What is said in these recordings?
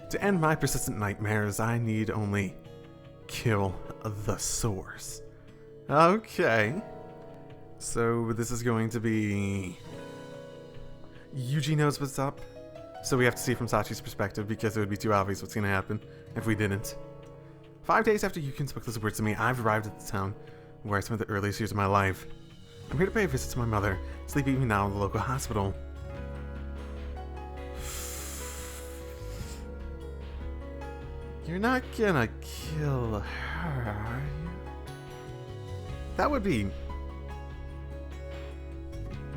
To end my persistent nightmares, I need only kill the source. Okay. So this is going to be... Yuuji knows what's up, so we have to see from Sachi's perspective because it would be too obvious what's going to happen if we didn't. 5 days after Yukun spoke those words to me, I've arrived at the town where I spent the earliest years of my life. I'm here to pay a visit to my mother, sleeping even now in the local hospital. You're not gonna kill her, are you? That would be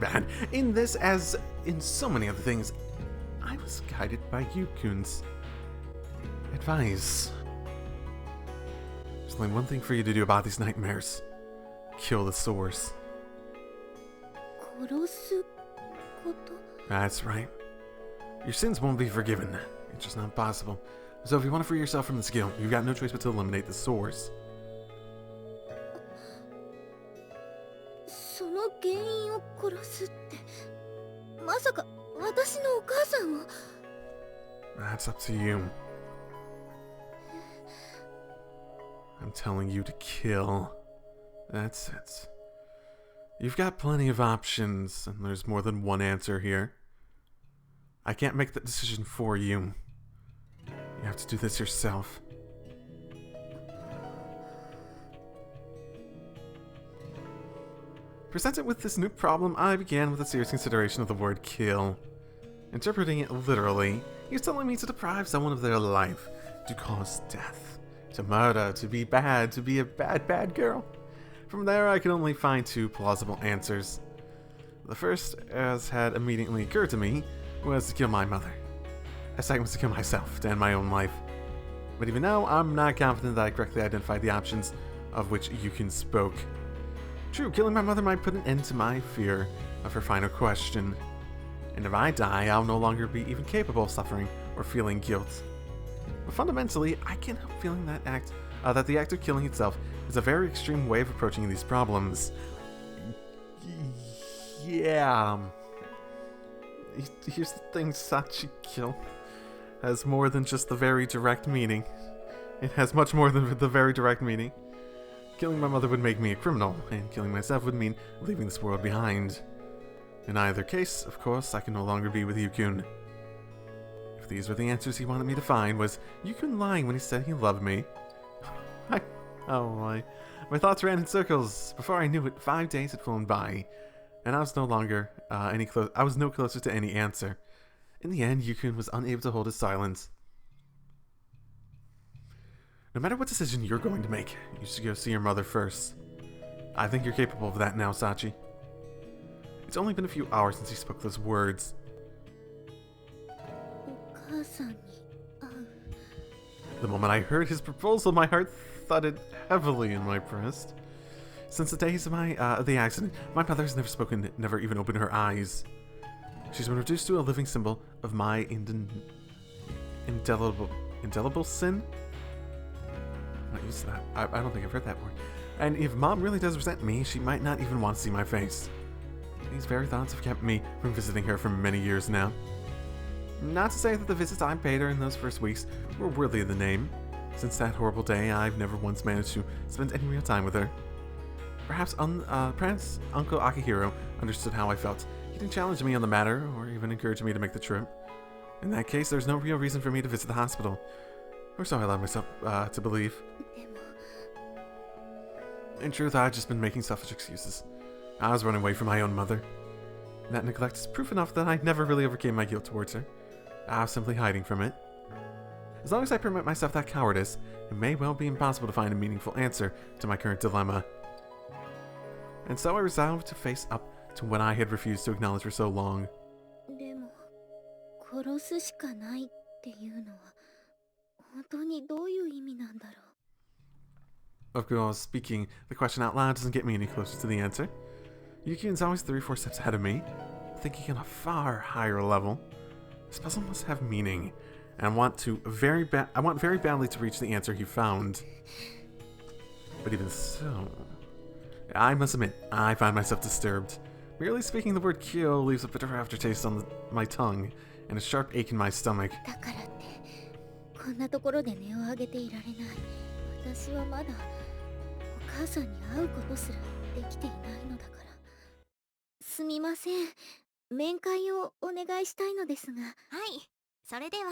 bad. In this, as in so many other things, I was guided by Yukun's advice. There's only one thing for you to do about these nightmares. Kill the source. That's right. Your sins won't be forgiven. It's just not possible. So if you want to free yourself from this guilt, you've got no choice but to eliminate the source. That's up to you. I'm telling you to kill. That's it. You've got plenty of options, and there's more than one answer here. I can't make that decision for you. You have to do this yourself. Presented with this new problem, I began with a serious consideration of the word kill. Interpreting it literally, he's telling me to deprive someone of their life, to cause death, to murder, to be bad, to be a bad, bad girl. From there, I could only find two plausible answers. The first, as had immediately occurred to me, was to kill my mother. A second was to kill myself, to end my own life. But even now, I'm not confident that I correctly identified the options of which Yukun spoke. True, killing my mother might put an end to my fear of her final question. And if I die, I'll no longer be even capable of suffering or feeling guilt. But fundamentally, I can't help feeling that the act of killing itself is a very extreme way of approaching these problems. Yeah. Here's the thing, SACHI kill has more than just the very direct meaning. It has much more than the very direct meaning. Killing my mother would make me a criminal, and killing myself would mean leaving this world behind. In either case, of course, I can no longer be with Yukun. If these were the answers he wanted me to find, was Yukun lying when he said he loved me? My thoughts ran in circles. Before I knew it, 5 days had flown by, and I was no longer I was no closer to any answer. In the end, Yukun was unable to hold his silence. No matter what decision you're going to make, you should go see your mother first. I think you're capable of that now, Sachi. It's only been a few hours since he spoke those words. The moment I heard his proposal, my heart thudded heavily in my breast. Since the days of the accident, my mother has never spoken, never even opened her eyes. She's been reduced to a living symbol of my indelible sin? I'm not used to that. I don't think I've heard that word. And if Mom really does resent me, she might not even want to see my face. These very thoughts have kept me from visiting her for many years now. Not to say that the visits I paid her in those first weeks were worthy of the name. Since that horrible day, I've never once managed to spend any real time with her. Perhaps Uncle Akihiro understood how I felt. He didn't challenge me on the matter, or even encourage me to make the trip. In that case, there's no real reason for me to visit the hospital. Or so I allowed myself to believe. In truth, I've just been making selfish excuses. I was running away from my own mother. That neglect is proof enough that I never really overcame my guilt towards her. I was simply hiding from it. As long as I permit myself that cowardice, it may well be impossible to find a meaningful answer to my current dilemma. And so I resolved to face up to what I had refused to acknowledge for so long. Of course, speaking the question out loud doesn't get me any closer to the answer. Yuki's always 3 or 4 steps ahead of me, thinking on a far higher level. This puzzle must have meaning, and I want very badly to reach the answer he found. But even so, I must admit, I find myself disturbed. Merely speaking the word kill leaves a bitter aftertaste on my tongue and a sharp ache in my stomach. だからってこんなところで音を上げていられない。私はまだお母さんに会うことすらできていないのだから。すみません。面会をお願いしたいのですが。はい。それでは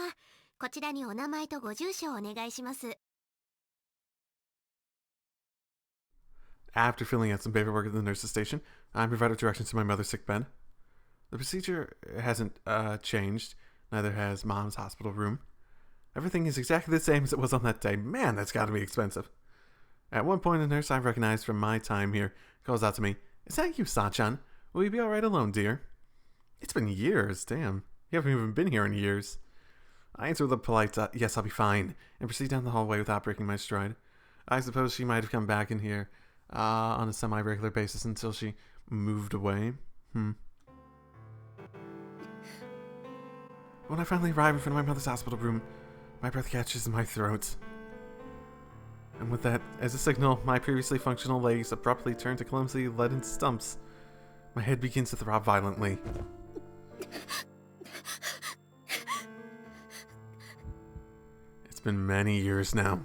こちらにお名前とご住所をお願いします。 After filling out some paperwork at the nurse's station, I'm provided directions to my mother's sick bed. The procedure hasn't changed, neither has Mom's hospital room. Everything is exactly the same as it was on that day. Man, that's gotta be expensive. At one point, a nurse I've recognized from my time here calls out to me, "Is that you, Sachan? Will you be alright alone, dear?" It's been years, damn. You haven't even been here in years. I answer with a polite, "Yes, I'll be fine," and proceed down the hallway without breaking my stride. I suppose she might have come back in here on a semi-regular basis until she moved away. When I finally arrive in front of my mother's hospital room, my breath catches in my throat. And with that as a signal, my previously functional legs abruptly turn to clumsy leaden stumps. My head begins to throb violently. It's been many years now.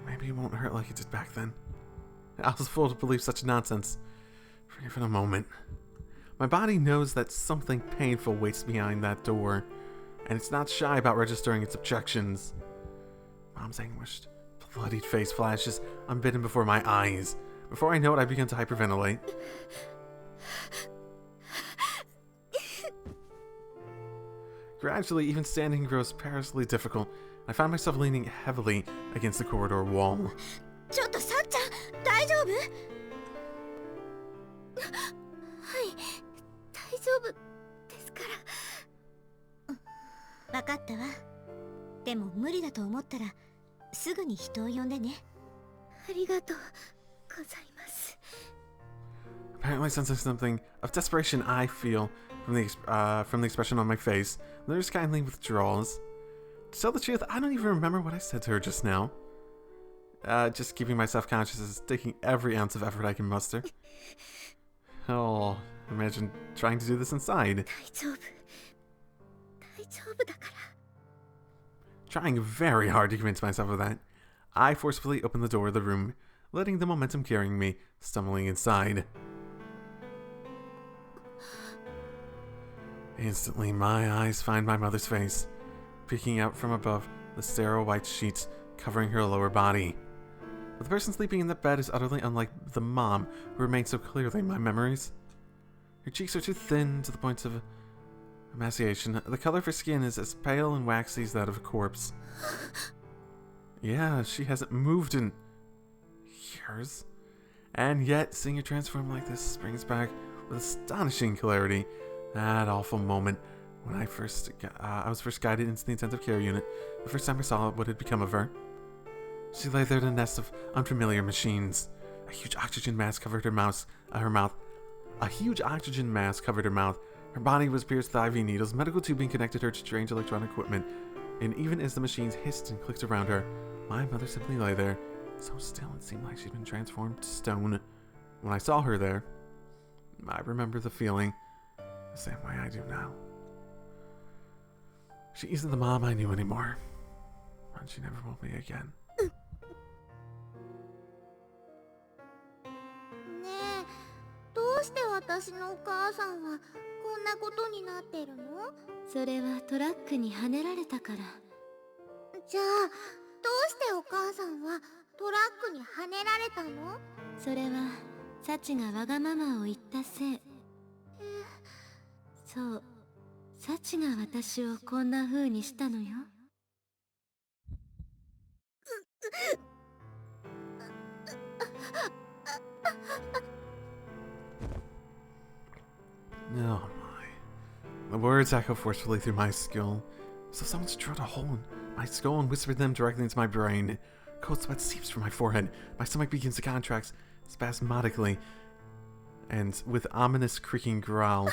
Maybe it won't hurt like it did back then. I was fooled to believe such nonsense for even a moment. My body knows that something painful waits behind that door, and it's not shy about registering its objections. Mom's anguished, bloodied face flashes unbidden before my eyes. Before I know it, I begin to hyperventilate. Gradually, even standing grows perilously difficult. I find myself leaning heavily against the corridor wall. ちょっとさっちゃん、大丈夫？はい、大丈夫ですから。分かったわ。でも無理だと思ったらすぐに人を呼んでね。ありがとうございます。 Apparently sensing something of desperation I feel from the expression on my face, the nurse kindly withdraws. To tell the truth, I don't even remember what I said to her just now. Just keeping myself conscious is taking every ounce of effort I can muster. Oh, imagine trying to do this inside. Trying very hard to convince myself of that, I forcefully open the door of the room, letting the momentum carrying me, stumbling inside. Instantly, my eyes find my mother's face, peeking out from above the sterile white sheets covering her lower body. But the person sleeping in that bed is utterly unlike the mom who remains so clearly in my memories. Her cheeks are too thin to the point of emaciation. The color of her skin is as pale and waxy as that of a corpse. Yeah, she hasn't moved in years. And yet, seeing her transform like this brings back with astonishing clarity that awful moment when I was first guided into the intensive care unit, the first time I saw what had become of her. She lay there in a nest of unfamiliar machines. A huge oxygen mask covered her mouth. A huge oxygen mask covered her mouth. Her body was pierced with IV needles. Medical tubing connected her to strange electronic equipment. And even as the machines hissed and clicked around her, my mother simply lay there, so still it seemed like she'd been transformed to stone. When I saw her there, I remember the feeling, the same way I do now. She isn't the mom I knew anymore, and she never will be again. ねえ、どうして私のお母さんはこんなことになってるの？それはトラックにはねられたから。じゃあ、どうしてお母さんはトラックにはねられたの？それはサチがわがままを言ったせい。そう、サチが私をこんな風にしたのよ。Oh my. The words echo forcefully through my skull. So someone's drilled a hole in my skull and whispered them directly into my brain. Cold sweat seeps from my forehead. My stomach begins to contract spasmodically and with ominous creaking growl.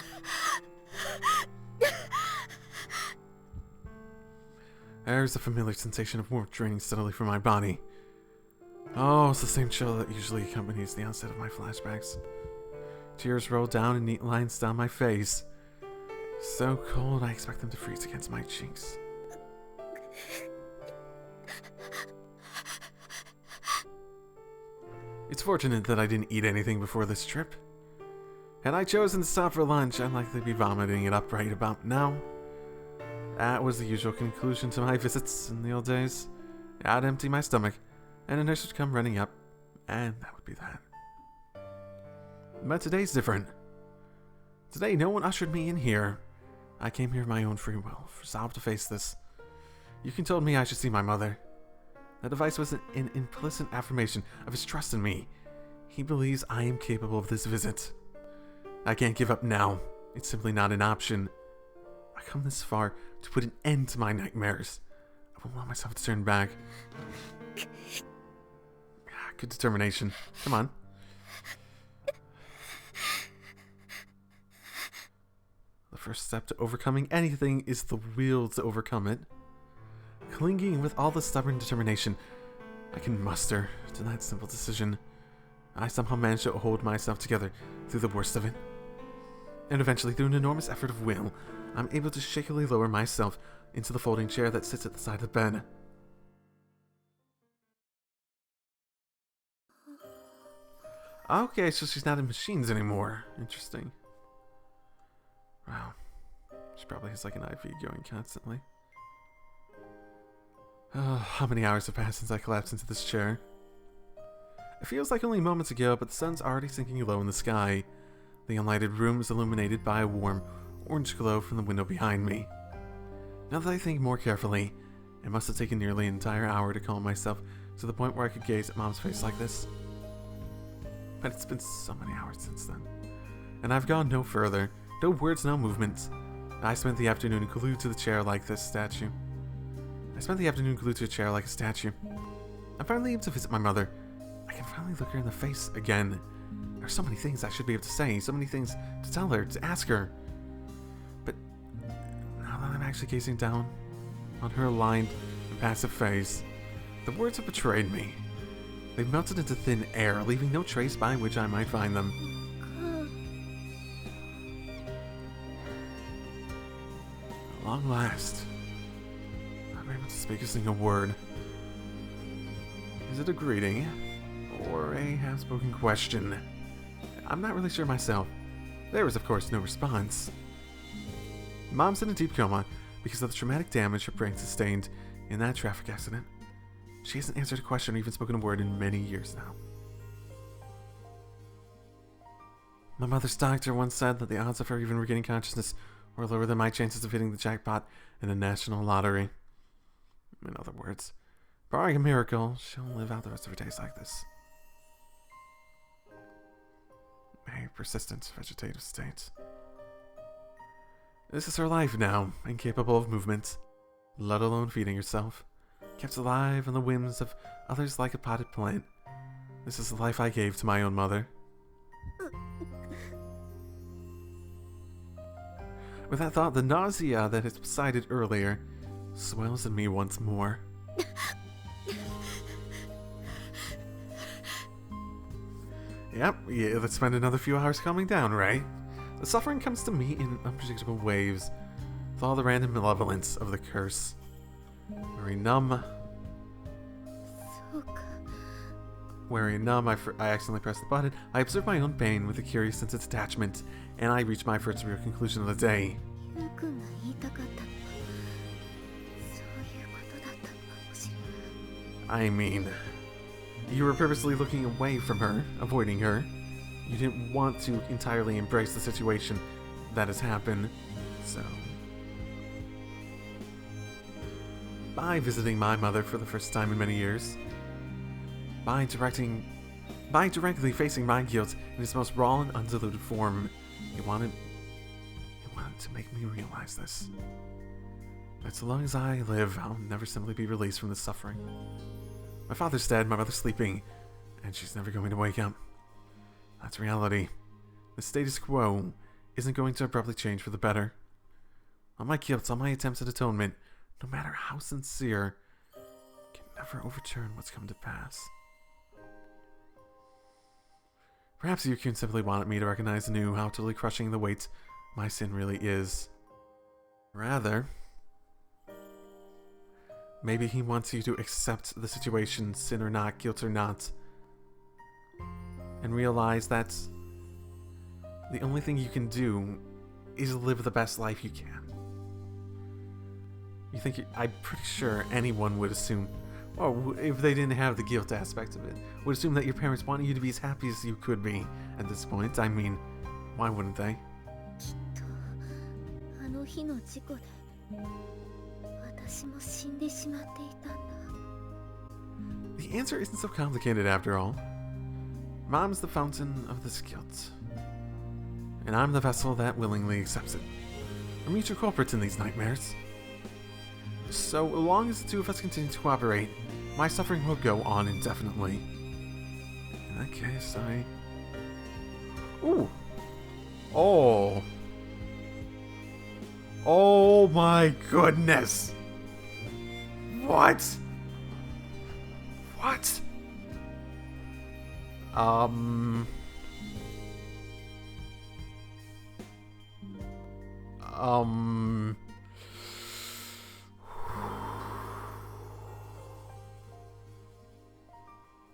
There's a familiar sensation of warmth draining steadily from my body. Oh, it's the same chill that usually accompanies the onset of my flashbacks. Tears roll down in neat lines down my face. So cold, I expect them to freeze against my cheeks. It's fortunate that I didn't eat anything before this trip. Had I chosen to stop for lunch, I'd likely be vomiting it up right about now. That was the usual conclusion to my visits in the old days. I'd empty my stomach, and a nurse would come running up, and that would be that. But today's different. Today, no one ushered me in here. I came here of my own free will, resolved to face this. Yuuki told me I should see my mother. That device was an implicit affirmation of his trust in me. He believes I am capable of this visit. I can't give up now. It's simply not an option. I come this far to put an end to my nightmares. I won't allow myself to turn back. Good determination. Come on. The first step to overcoming anything is the will to overcome it. Clinging with all the stubborn determination I can muster to that simple decision, I somehow manage to hold myself together through the worst of it. And eventually, through an enormous effort of will, I'm able to shakily lower myself into the folding chair that sits at the side of the bed. Okay, so she's not in machines anymore. Interesting. Wow. She probably has like an IV going constantly. Oh, how many hours have passed since I collapsed into this chair? It feels like only moments ago, but the sun's already sinking low in the sky. The unlighted room is illuminated by a warm, orange glow from the window behind me. Now that I think more carefully, it must have taken nearly an entire hour to calm myself to the point where I could gaze at Mom's face like this. But it's been so many hours since then. And I've gone no further. No words, no movements. I spent the afternoon glued to the chair like this statue. I'm finally able to visit my mother. I can finally look her in the face again. There are so many things I should be able to say, so many things to tell her, to ask her. But now that I'm actually gazing down on her lined, impassive face, the words have betrayed me. They've melted into thin air, leaving no trace by which I might find them. At long last, I'm able to speak a single word. Is it a greeting? Or a half-spoken question? I'm not really sure myself. There was, of course, no response. Mom's in a deep coma because of the traumatic damage her brain sustained in that traffic accident. She hasn't answered a question or even spoken a word in many years now. My mother's doctor once said that the odds of her even regaining consciousness were lower than my chances of hitting the jackpot in a national lottery. In other words, barring a miracle, she'll live out the rest of her days like this. A persistent vegetative state. This is her life now, incapable of movement, let alone feeding herself. Kept alive on the whims of others like a potted plant. This is the life I gave to my own mother. With that thought, the nausea that had subsided earlier swells in me once more. Yep, yeah, let's spend another few hours calming down, right? The suffering comes to me in unpredictable waves, with all the random malevolence of the curse. Wearing numb, I accidentally pressed the button. I observe my own pain with a curious sense of detachment, and I reach my first real conclusion of the day. I mean, you were purposely looking away from her, avoiding her. You didn't want to entirely embrace the situation that has happened, so... By visiting my mother for the first time in many years, by directly facing my guilt in its most raw and undiluted form, he wanted to make me realize this. That so long as I live, I'll never simply be released from this suffering. My father's dead, my mother's sleeping, and she's never going to wake up. That's reality. The status quo isn't going to abruptly change for the better. All my guilt, all my attempts at atonement, no matter how sincere, can never overturn what's come to pass. Perhaps Yukun simply wanted me to recognize anew how totally crushing the weight my sin really is. Rather, maybe he wants you to accept the situation, sin or not, guilt or not, and realize that the only thing you can do is live the best life you can. I'm pretty sure anyone would assume, well, if they didn't have the guilt aspect of it, would assume that your parents wanted you to be as happy as you could be at this point. I mean, why wouldn't they? きっとあの日の事故で私も死んでしまっていたんだ。 The answer isn't so complicated after all. Mom's the fountain of this guilt, and I'm the vessel that willingly accepts it. We're mutual culprits in these nightmares. So long as the two of us continue to cooperate, my suffering will go on indefinitely. In that case, Ooh! Oh! Oh my goodness! What? What?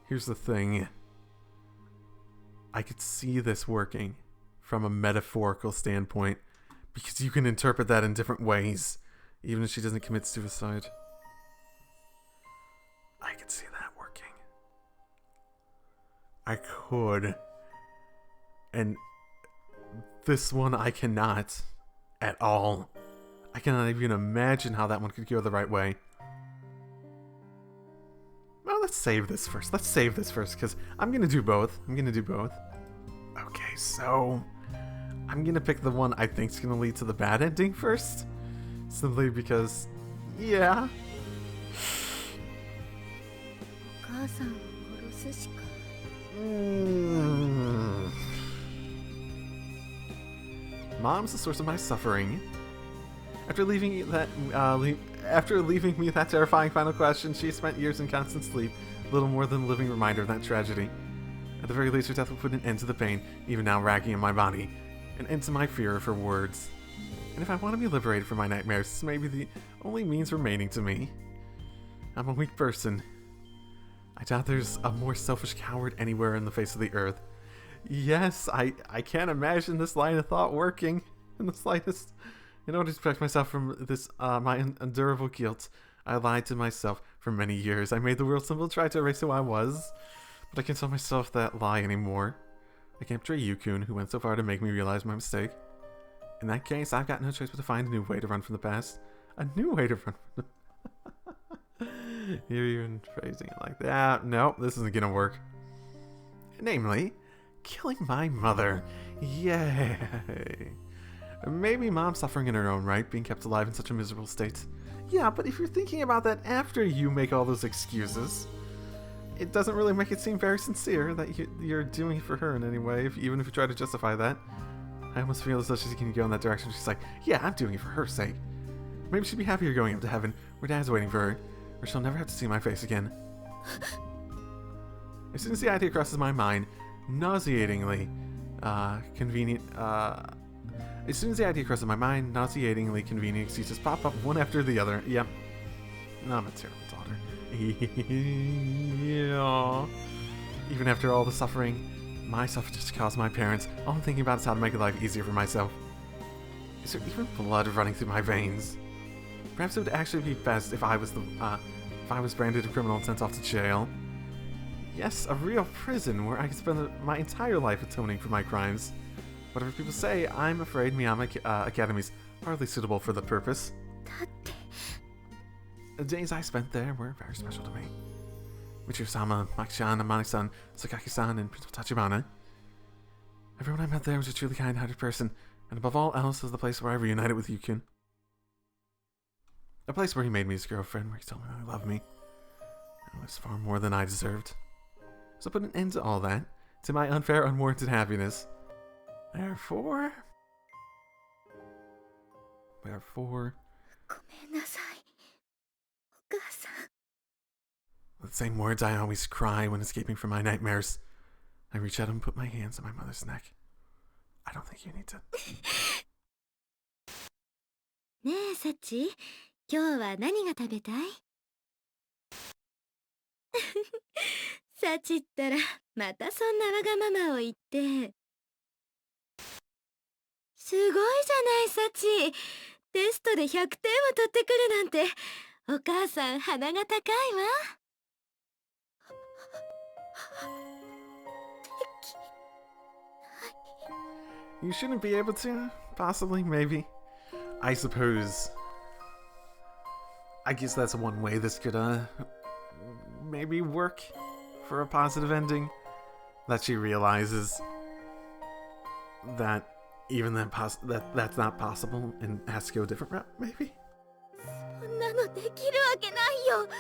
Here's the thing. I could see this working from a metaphorical standpoint, because you can interpret that in different ways, even if she doesn't commit suicide. I could see that working. I could. And this one I cannot at all. I cannot even imagine how that one could go the right way. Well, let's save this first. Because I'm going to do both. Okay, so I'm going to pick the one I think is going to lead to the bad ending first. Simply because, yeah. お母さんを殺すしか。Mom's the source of my suffering. After leaving me that terrifying final question, she spent years in constant sleep, little more than a living reminder of that tragedy. At the very least, her death will put an end to the pain, even now racking in my body, an end to my fear of her words. And if I want to be liberated from my nightmares, this may be the only means remaining to me. I'm a weak person. I doubt there's a more selfish coward anywhere in the face of the earth. Yes, I can't imagine this line of thought working in the slightest. In order to protect myself from this, my unendurable guilt, I lied to myself for many years. I made the world symbol, tried to erase who I was, but I can't tell myself that lie anymore. I can't betray Yukun, who went so far to make me realize my mistake. In that case, I've got no choice but to find a new way to run from the past. A new way to run from the You're even phrasing it like that. Nope, this isn't gonna work. Namely, killing my mother. Yay! Maybe Mom's suffering in her own right, being kept alive in such a miserable state. Yeah, but if you're thinking about that after you make all those excuses, it doesn't really make it seem very sincere that you're doing it for her in any way, even if you try to justify that. I almost feel as though she's going to go in that direction. She's like, yeah, I'm doing it for her sake. Maybe she'd be happier going up to heaven, where Dad's waiting for her, where she'll never have to see my face again. As soon as the idea crosses my mind, nauseatingly convenient excuses pop up one after the other. Yep. I'm a terrible daughter. Yeah. Even after all the suffering, my selfishness caused my parents, all I'm thinking about is how to make life easier for myself. Is there even blood running through my veins? Perhaps it would actually be best if I was branded a criminal and sent off to jail. Yes, a real prison where I could spend my entire life atoning for my crimes. Whatever people say, I'm afraid Miyama Academy's hardly suitable for the purpose. だって The days I spent there were very special to me. Michiru-sama, Maki-chan, Amane-san, Sakaki-san, and Principal Tachibana. Everyone I met there was a truly kind-hearted person, and above all else was the place where I reunited with Yukun. A place where he made me his girlfriend, where he told me he loved me. It was far more than I deserved. So put an end to all that, to my unfair, unwarranted happiness. Therefore... ごめんなさい。The same words I always cry when escaping from my nightmares. I reach out and put my hands on my mother's neck. I don't think you need to. ねえ、サチ、今日は何が食べたい？サチったら、またそんなわがままを言って。すごいじゃないサチ。テストで100点を取ってくるなんて、お母さん鼻が高いわ。You shouldn't be able to. Possibly, maybe. I suppose. I guess that's one way this could, maybe work for a positive ending. That she realizes that even that's not possible and has to go a different route, maybe? そんなのできるわけないよ。だ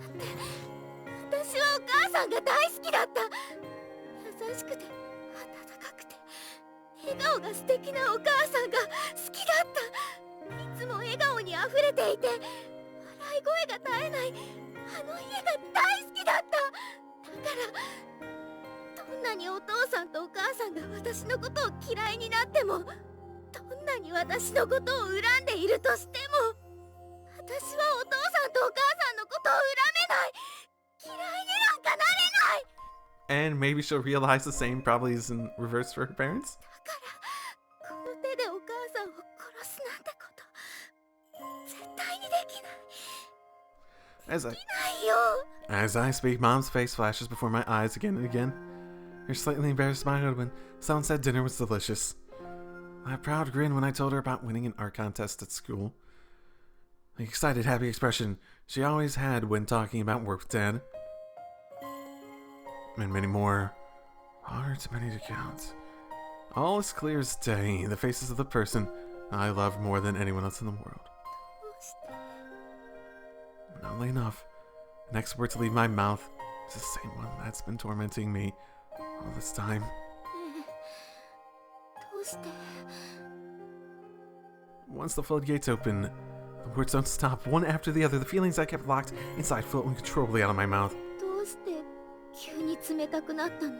って私はお母さんが大好きだった。優しくて温かくて笑顔が素敵なお母さんが好きだった。いつも笑顔にあふれていて笑い声が絶えないあの家が大好きだった。だからどんなにお父さんとお母さんが私のことを嫌いになっても、どんなに私のことを恨んでいるとしても、私はお父さんとお母さんのことを恨めない。嫌いになんかなれない。 And maybe she'll realize the same probably is in reverse for her parents? だからこの手でお母さんを殺すなんてこと絶対にできない。 As できないよ。 As I speak, Mom's face flashes before my eyes again and again. Her slightly embarrassed smile when someone said dinner was delicious. A proud grin when I told her about winning an art contest at school. The excited, happy expression she always had when talking about work with Dad. And many more. Far too many to count. All as clear as day, the faces of the person I love more than anyone else in the world. But oddly enough, the next word to leave my mouth is the same one that's been tormenting me all this time. ねえ、どうして？ Once the floodgates open, the words don't stop, one after the other. The feelings I kept locked inside flow uncontrollably out of my mouth. どうして急に冷たくなったの？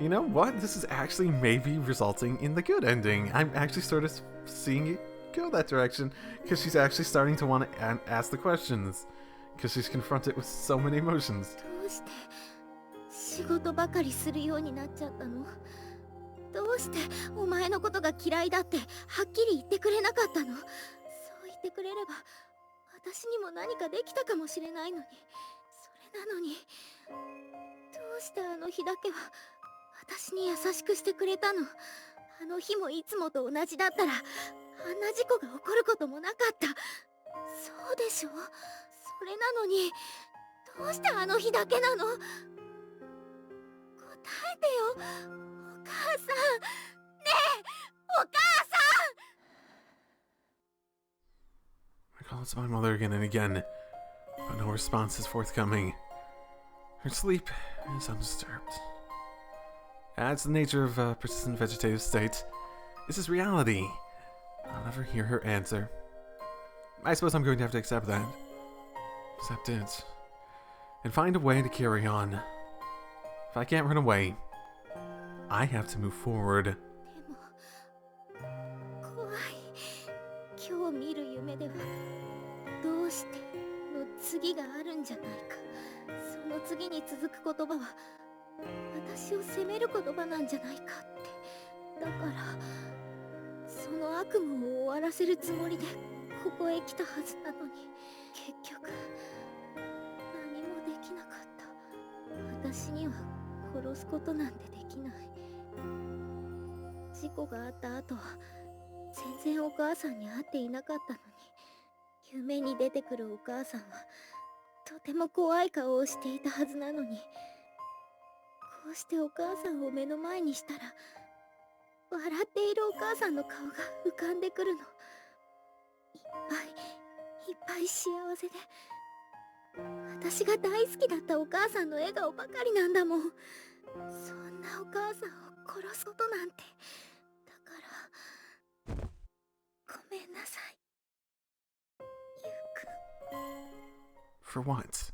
You know what? This is actually maybe resulting in the good ending. I'm actually sort of seeing it go that direction because she's actually starting to want to ask the questions because she's confronted with so many emotions. どうして仕事ばかりするようになっちゃったの？どうしてお前のことが嫌いだってはっきり言ってくれなかったの？そう言ってくれれば私にも何かできたかもしれないのに。それなのにどうしてあの日だけは私に優しくしてくれたの？あの日もいつもと同じだったらあんな事故が起こることもなかった。そうでしょ？それなのにどうしてあの日だけなの？答えてよ、お母さん。ねえ、お母さん。 I call to my mother again and again, but no response is forthcoming. Her sleep is undisturbed. That's the nature of a persistent vegetative state. This is reality. I'll never hear her answer. I suppose I'm going to have to accept that. Accept it. And find a way to carry on. If I can't run away, I have to move forward. でも怖い。今日見る夢ではどうしての次があるんじゃないか。その次に続く言葉は私を責める言葉なんじゃないかって。だからその悪夢を終わらせるつもりでここへ来たはずなのに結局何もできなかった。私には殺すことなんてできない。事故があった後は全然お母さんに会っていなかったのに、夢に出てくるお母さんはとても怖い顔をしていたはずなのに、こうしてお母さんを目の前にしたら笑っているお母さんの顔が浮かんでくるの。いっぱい幸せで、私が大好きだったお母さんの笑顔ばかりなんだもん。そんなお母さんを殺すことなんて。だからごめんなさい、ゆうくん。For what?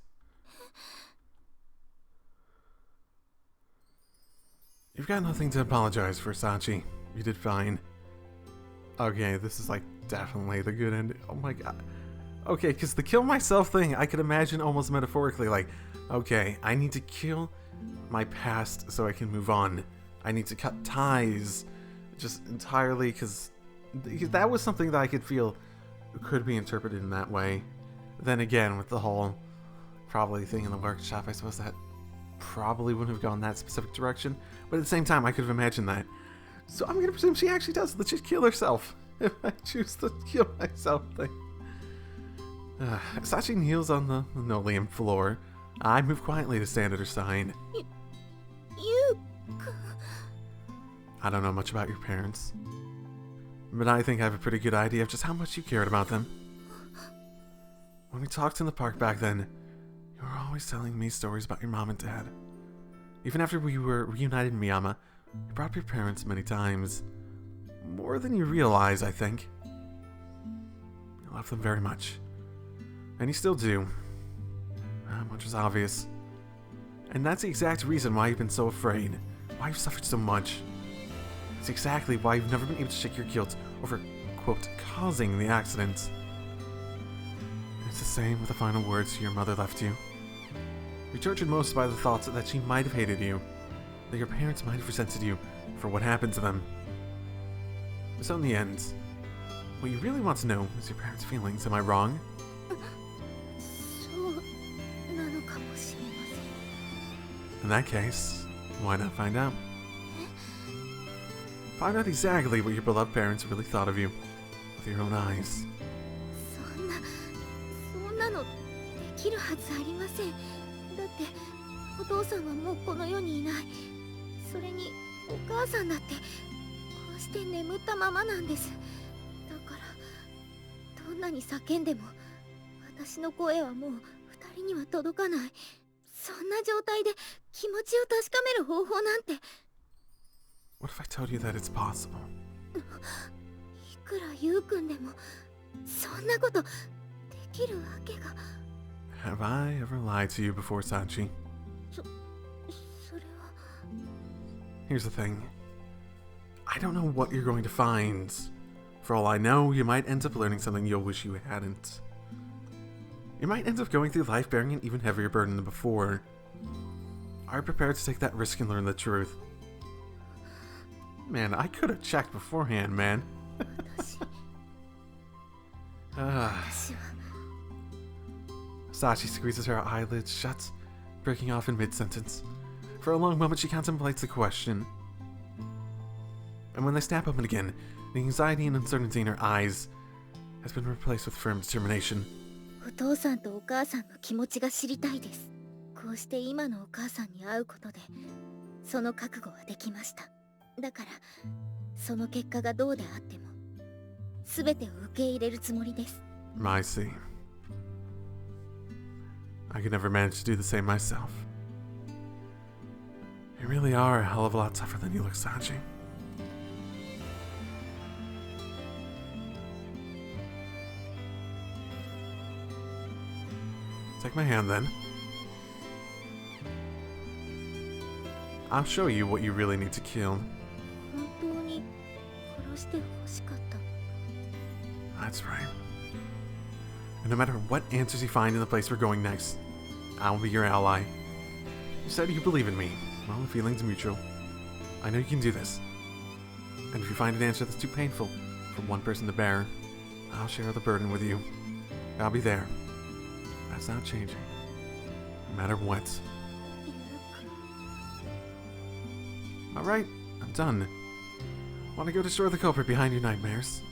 You've got nothing to apologize for, Sachi. You did fine. Okay, this is like definitely the good end. Oh my god. Okay, because the kill myself thing, I could imagine almost metaphorically like, okay, I need to kill my past so I can move on. I need to cut ties just entirely because that was something that I could feel could be interpreted in that way. Then again, with the whole probably thing in the workshop, I suppose that probably wouldn't have gone that specific direction. But at the same time, I could have imagined that. So I'm going to presume she actually does legit kill herself. If I choose the kill myself thing. Sachi kneels on the linoleum floor. I move quietly to stand at her side. You... I don't know much about your parents, but I think I have a pretty good idea of just how much you cared about them. When we talked in the park back then, you were always telling me stories about your mom and dad. Even after we were reunited in Miyama, you brought up your parents many times. More than you realize, I think. You love them very much. And you still do. Much is obvious. And that's the exact reason why you've been so afraid. Why you've suffered so much. It's exactly why you've never been able to shake your guilt over, quote, causing the accident. It's the same with the final words your mother left you. You're tortured most by the thoughts that she might have hated you, that your parents might have resented you for what happened to them. So in the end, what you really want to know is your parents' feelings, am I wrong? In that case, why not find out? Find out exactly what your beloved parents really thought of you, with your own eyes. そんなのできるはずありません。だってお父さんはもうこの世にいない。それにお母さんだってこうして眠ったままなんです。だからどんなに叫んでも私の声はもう二人には届かない。そんな状態で気持ちを確かめる方法なんて。What if I told you that it's possible? いくらユウくんでもそんなことできるわけが。Have I ever lied to you before, Sachi? それは。Here's the thing. I don't know what you're going to find. For all I know, you might end up learning something you'll wish you hadn't. You might end up going through life bearing an even heavier burden than before. Are you prepared to take that risk and learn the truth? Man, I could have checked beforehand, man. Sachi squeezes her eyelids shut, breaking off in mid-sentence. For a long moment, she contemplates the question. And when they snap open again, the anxiety and uncertainty in her eyes has been replaced with firm determination. お父さんとお母さんの気持ちが知りたいです。こうして今のお母さんに会うことでその覚悟はできました。だからその結果がどうであっても全てを受け入れるつもりです。I see. I could never manage to do the same myself. You really are a hell of a lot tougher than you look, Sachi. Take my hand then. I'll show you what you really need to kill. 本当に殺して欲しかった。 That's right. And no matter what answers you find in the place we're going next, I'll be your ally. You said you believe in me. Well, the feeling's mutual. I know you can do this. And if you find an answer that's too painful for one person to bear, I'll share the burden with you. I'll be there. That's not changing. No matter what. Alright, I'm done. Want to go destroy the culprit behind your nightmares?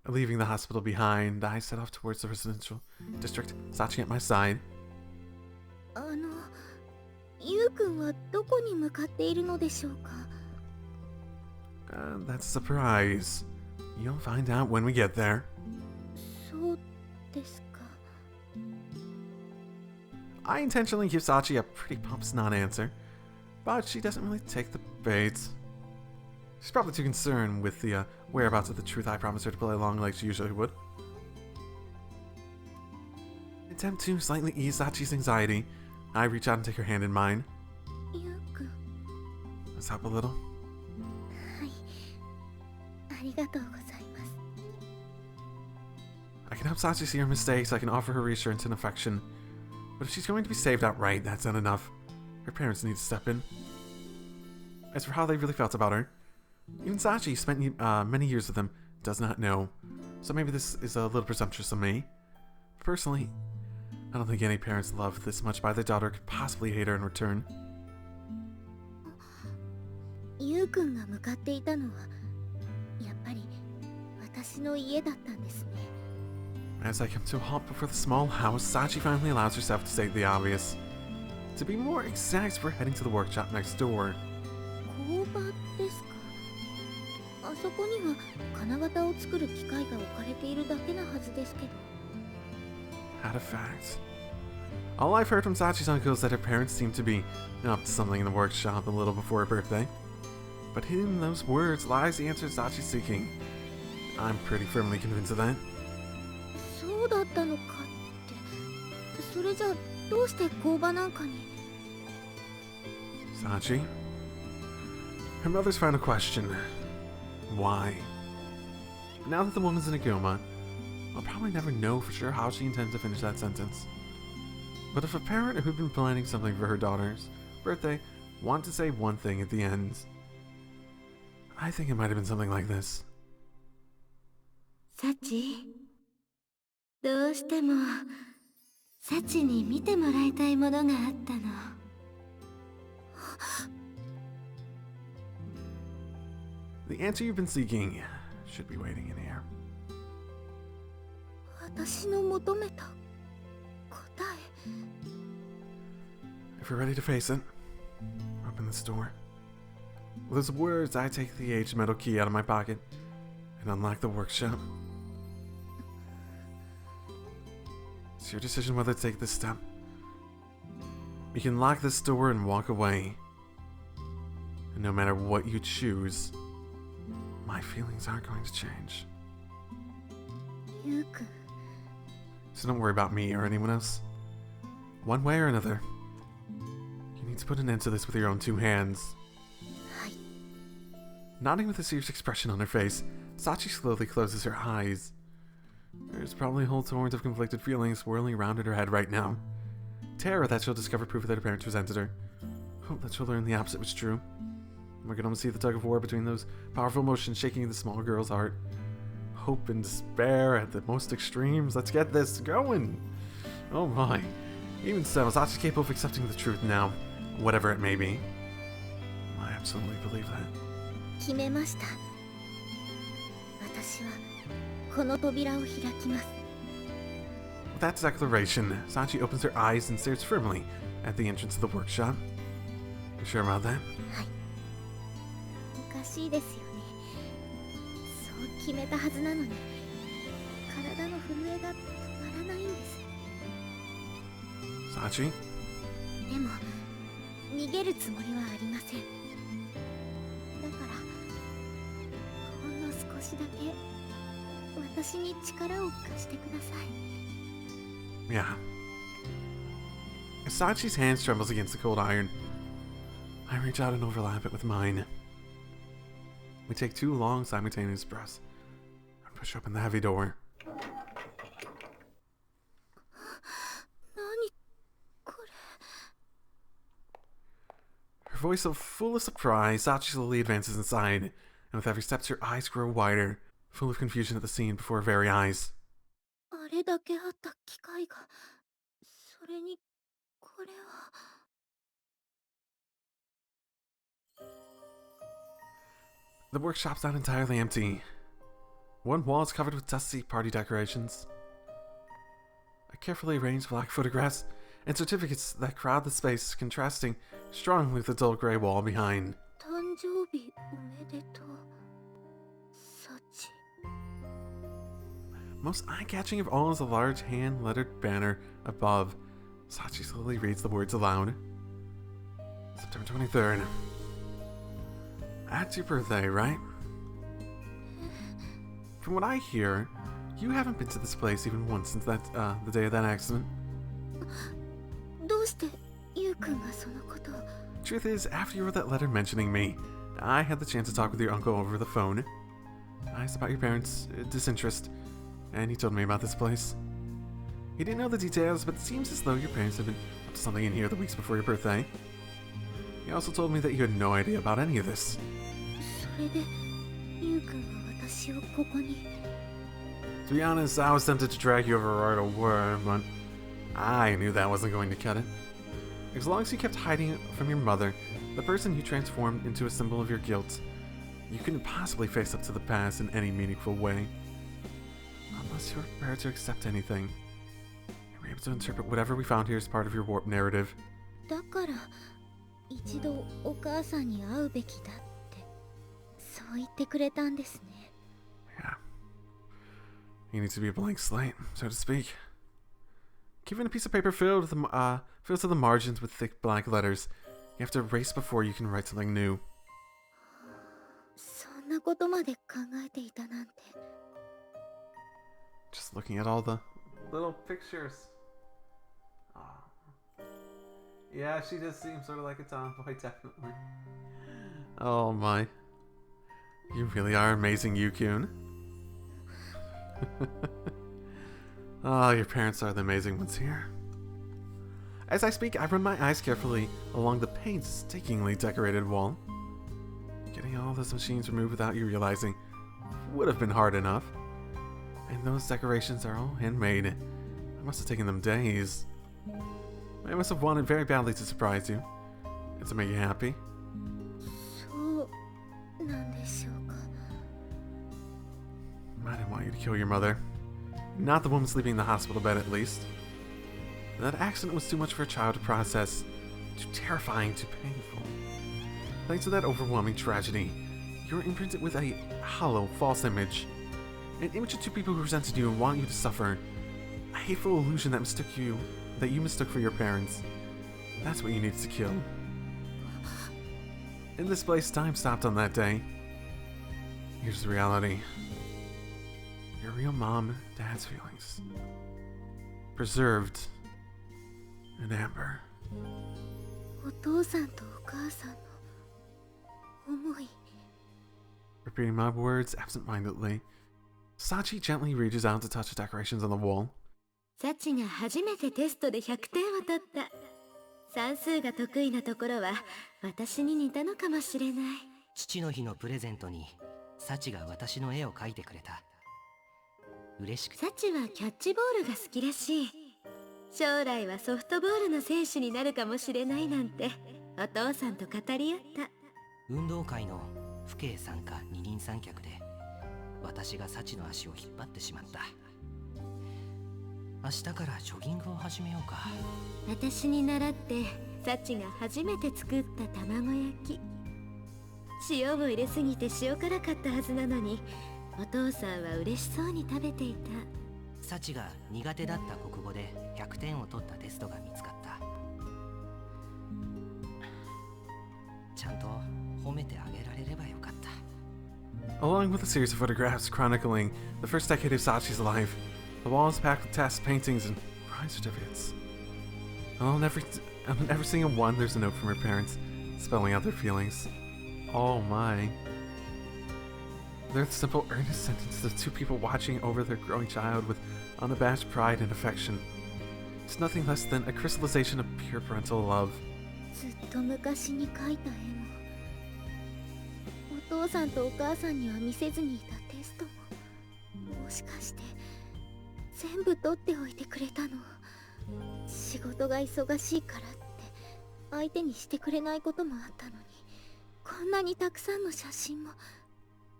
Leaving the hospital behind, I set off towards the residential district, Sachi at my side. ユウくんはどこに向かっているのでしょうか? That's a surprise. You'll find out when we get there. そうですか。 I intentionally give Sachi a pretty pump snot answer. but she doesn't really take the bait. She's probably too concerned with the whereabouts of the truth I promised her to play along like she usually would. In an attempt to slightly ease Sachi's anxiety, I reach out and take her hand in mine. Yu-kun. Let's help a little. はい。ありがとうございます。 I can help Sachi see her mistakes, I can offer her reassurance and affection. But if she's going to be saved outright, that's not enough. Her parents need to step in. As for how they really felt about her, even Sachi spent many years with them, does not know. So maybe this is a little presumptuous of me. Personally, I don't think any parents loved this much by their daughter could possibly hate her in return. ゆうくんが向かっていたのはやっぱり私の家だったんですね。 As I come to a halt before the small house, Sachi finally allows herself to state the obvious. To be more exact, we're heading to the workshop next door. 工場ですか。あそこには金型を作る機械が置かれているだけなはずですけど。 Had a fact. All I've heard from Sachi's uncle is that her parents seem to be up to something in the workshop a little before her birthday. But hidden in those words lies the answer Sachi's seeking. I'm pretty firmly convinced of that. そうだったのかって。それじゃどうして工場なんかに。 Sachi? Her mother's final question. Why? Now that the woman's in a coma, I'll probably never know for sure how she intends to finish that sentence. But if a parent who'd been planning something for her daughter's birthday wanted to say one thing at the end, I think it might have been something like this. サチ、どうしてもサチに見てもらいたいものがあったの。 The answer you've been seeking should be waiting in here. 私の求めた答え。 If you're ready to face it, open this door. With those words, I take the aged metal key out of my pocket and unlock the workshop. It's your decision whether to take this step. You can lock this door and walk away. And no matter what you choose, my feelings aren't going to change. ゆうくん。 So don't worry about me or anyone else. One way or another, you need to put an end to this with your own two hands. はい。 Nodding with a serious expression on her face, Sachi slowly closes her eyes. There's probably a whole torrent of conflicted feelings swirling around in her head right now. Terror that she'll discover proof that her parents resented her. Hope that she'll learn the opposite was true. We can almost see the tug of war between those powerful emotions shaking the small girl's heart. Hope and despair at the most extremes. Let's get this going. Oh my. Even so, Sachi's capable of accepting the truth now, whatever it may be. I absolutely believe that. 決めました。私はこの扉を開きます。 With that declaration, Sachi opens her eyes and stares firmly at the entrance of the workshop. You sure about that? はい。おかしいですよね。そう決めたはずなのに、体の震えが止まらないんです。 Sachi? でも、逃げるつもりはありません。だから、ほんの少しだけ私に力を貸してください。 Yeah. As Sachi's hands trembles against the cold iron, I reach out and overlap it with mine. We take two long simultaneous breaths and push open the heavy door. 何これ。 Her voice so full of surprise, Sachi slowly advances inside, and with every step her eyes grow wider, full of confusion at the scene before her very eyes. あれだけあった機械が、それにこれは。 The workshop's not entirely empty. One wall is covered with dusty party decorations. A carefully arranged black photographs and certificates that crowd the space, contrasting strongly with the dull gray wall behind. 誕生日おめでとう、サチ。 Most eye-catching of all is a large hand-lettered banner above. Sachi slowly reads the words aloud. September 23rd. That's your birthday, right? From what I hear, you haven't been to this place even once since the day of that accident. どうしてゆうくんがそのことを Truth is, after you wrote that letter mentioning me, I had the chance to talk with your uncle over the phone. I asked about your parents' disinterest, and he told me about this place. He didn't know the details, but it seems as though your parents had been up to something in here the weeks before your birthday. He also told me that you had no idea about any of this. それでゆうくんは私をここに To be honest, I was tempted to drag you over right away, but I knew that wasn't going to cut it. As long as you kept hiding it from your mother, the person you transformed into a symbol of your guilt, you couldn't possibly face up to the past in any meaningful way. Unless you were prepared to accept anything. You were able to interpret whatever we found here as part of your warped narrative. だから一度お母さんに会うべきだってそう言ってくれたんですね Yeah. You need to be a blank slate, so to speak. Given a piece of paper filled to the margins with thick black letters, you have to erase before you can write something new. そんなことまで考えていたなんて Just looking at all the little pictures. Oh. Yeah, she does seem sort of like a tomboy, definitely. Oh my. You really are amazing, Yukun. Oh, your parents are the amazing ones here. As I speak, I run my eyes carefully along the painstakingly decorated wall. Getting all those machines removed without you realizing would have been hard enough. And those decorations are all handmade. It must have taken them days. I must have wanted very badly to surprise you and to make you happy. そうなんでしょうか I didn't want you to kill your mother. Not the woman sleeping in the hospital bed, at least. That accident was too much for a child to process. Too terrifying, too painful. Thanks to that overwhelming tragedy, you were imprinted with a hollow, false image. An image of two people who resented you and want you to suffer. A hateful illusion that you mistook for your parents. That's what you needed to kill. In this place, time stopped on that day. Here's the reality. Your real mom and dad's feelings. Preserved in amber. お父さんとお母さんの思い Repeating my words absent-mindedly, Sachi gently reaches out to touch the decorations on the wall. サチが初めてテストで100点を取った。算数が得意なところは私に似たのかもしれない。父の日のプレゼントにサチが私の絵を描いてくれた。嬉しくて。サチはキャッチボールが好きらしい。将来はソフトボールの選手になるかもしれないなんてお父さんと語り合った。運動会の父兄参加二人三脚で私がサチの足を引っ張ってしまった。明日からジョギングを始めようか。私に倣ってサチが初めて作った卵焼き。塩を入れすぎて塩辛かったはずなのにお父さんは嬉しそうに食べていた。サチが苦手だった国語で100点を取ったテストが見つかった。ちゃんと褒めてあげられればよかった。Along with a series of photographs chronicling the first decade of Sachi's life, the wall is packed with tests, paintings, and prize certificates. On every single one, there's a note from her parents, spelling out their feelings. Oh my. They're the simple, earnest sentences of two people watching over their growing child with unabashed pride and affection. It's nothing less than a crystallization of pure parental love. ずっと昔に描いた絵もお父さんとお母さんには見せずにいたテストももしかして全部取っておいてくれたの仕事が忙しいからって相手にしてくれないこともあったのにこんなにたくさんの写真も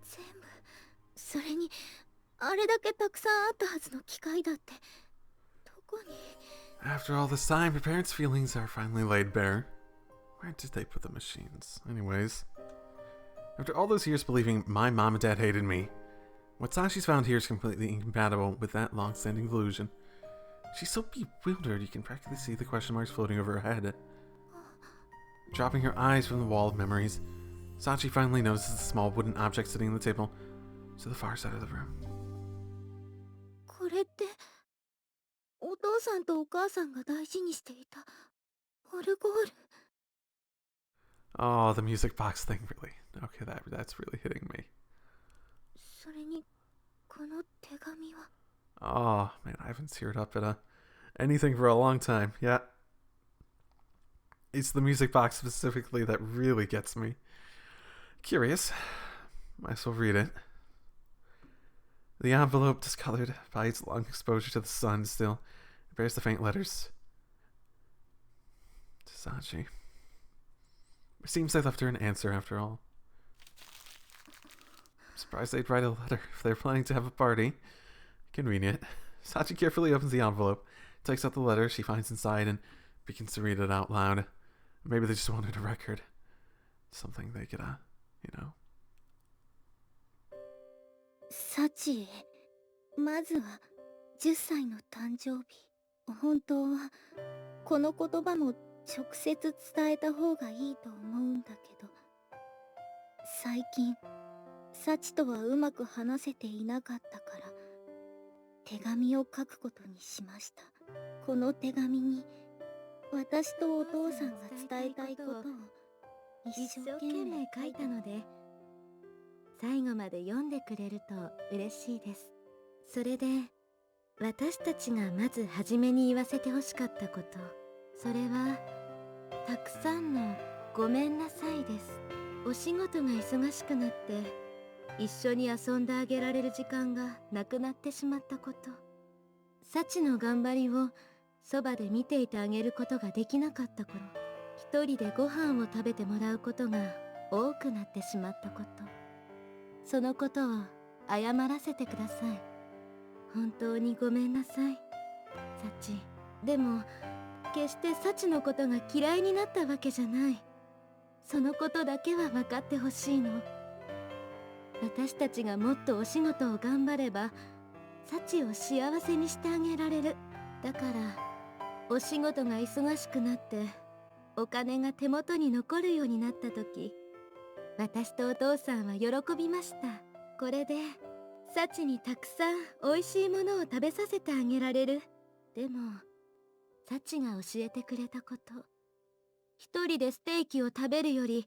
全部それにあれだけたくさんあったはずの機械だってどこに After all this time, your parents' feelings are finally laid bare. Where did they put the machines? Anyways, after all those years believing my mom and dad hated me, what Sashi's found here is completely incompatible with that long-standing delusion. She's so bewildered you can practically see the question marks floating over her head. Dropping her eyes from the wall of memories, Sachi finally notices a small wooden object sitting on the table to the far side of the room. これってお父さんとお母さんが大事にしていたオルゴール。 Oh, the music box thing, really. Okay, that's really hitting me. それにこの手紙は。 Oh, man, I haven't teared up at anything for a long time. Yeah. It's the music box specifically that really gets me. Curious. Might as well read it. The envelope, discolored by its long exposure to the sun, still bears the faint letters. To Sachi. It seems they left her an answer after all. I'm surprised they'd write a letter if they're planning to have a party. Convenient. Sachi carefully opens the envelope, takes out the letter she finds inside, and begins to read it out loud. Maybe they just wanted a record. Something they could, you know. サチへ、まずは10歳の誕生日。本当はこの言葉も直接伝えた方がいいと思うんだけど、最近サチとはうまく話せていなかったから手紙を書くことにしました。この手紙に私とお父さんが伝えたいことを一生懸命書いたので、最後まで読んでくれると嬉しいです。それで私たちがまず初めに言わせてほしかったこと、それはたくさんのごめんなさいです。お仕事が忙しくなって一緒に遊んであげられる時間がなくなってしまったこと、サチの頑張りをそばで見ていてあげることができなかった頃、一人でご飯を食べてもらうことが多くなってしまったこと、そのことを謝らせてください。本当にごめんなさい、サチ。でも決してサチのことが嫌いになったわけじゃない。そのことだけは分かってほしいの。私たちがもっとお仕事を頑張ればサチを幸せにしてあげられる。だからお仕事が忙しくなってお金が手元に残るようになった時、私とお父さんは喜びました。これでサチにたくさんおいしいものを食べさせてあげられる。でもサチが教えてくれたこと、一人でステーキを食べるより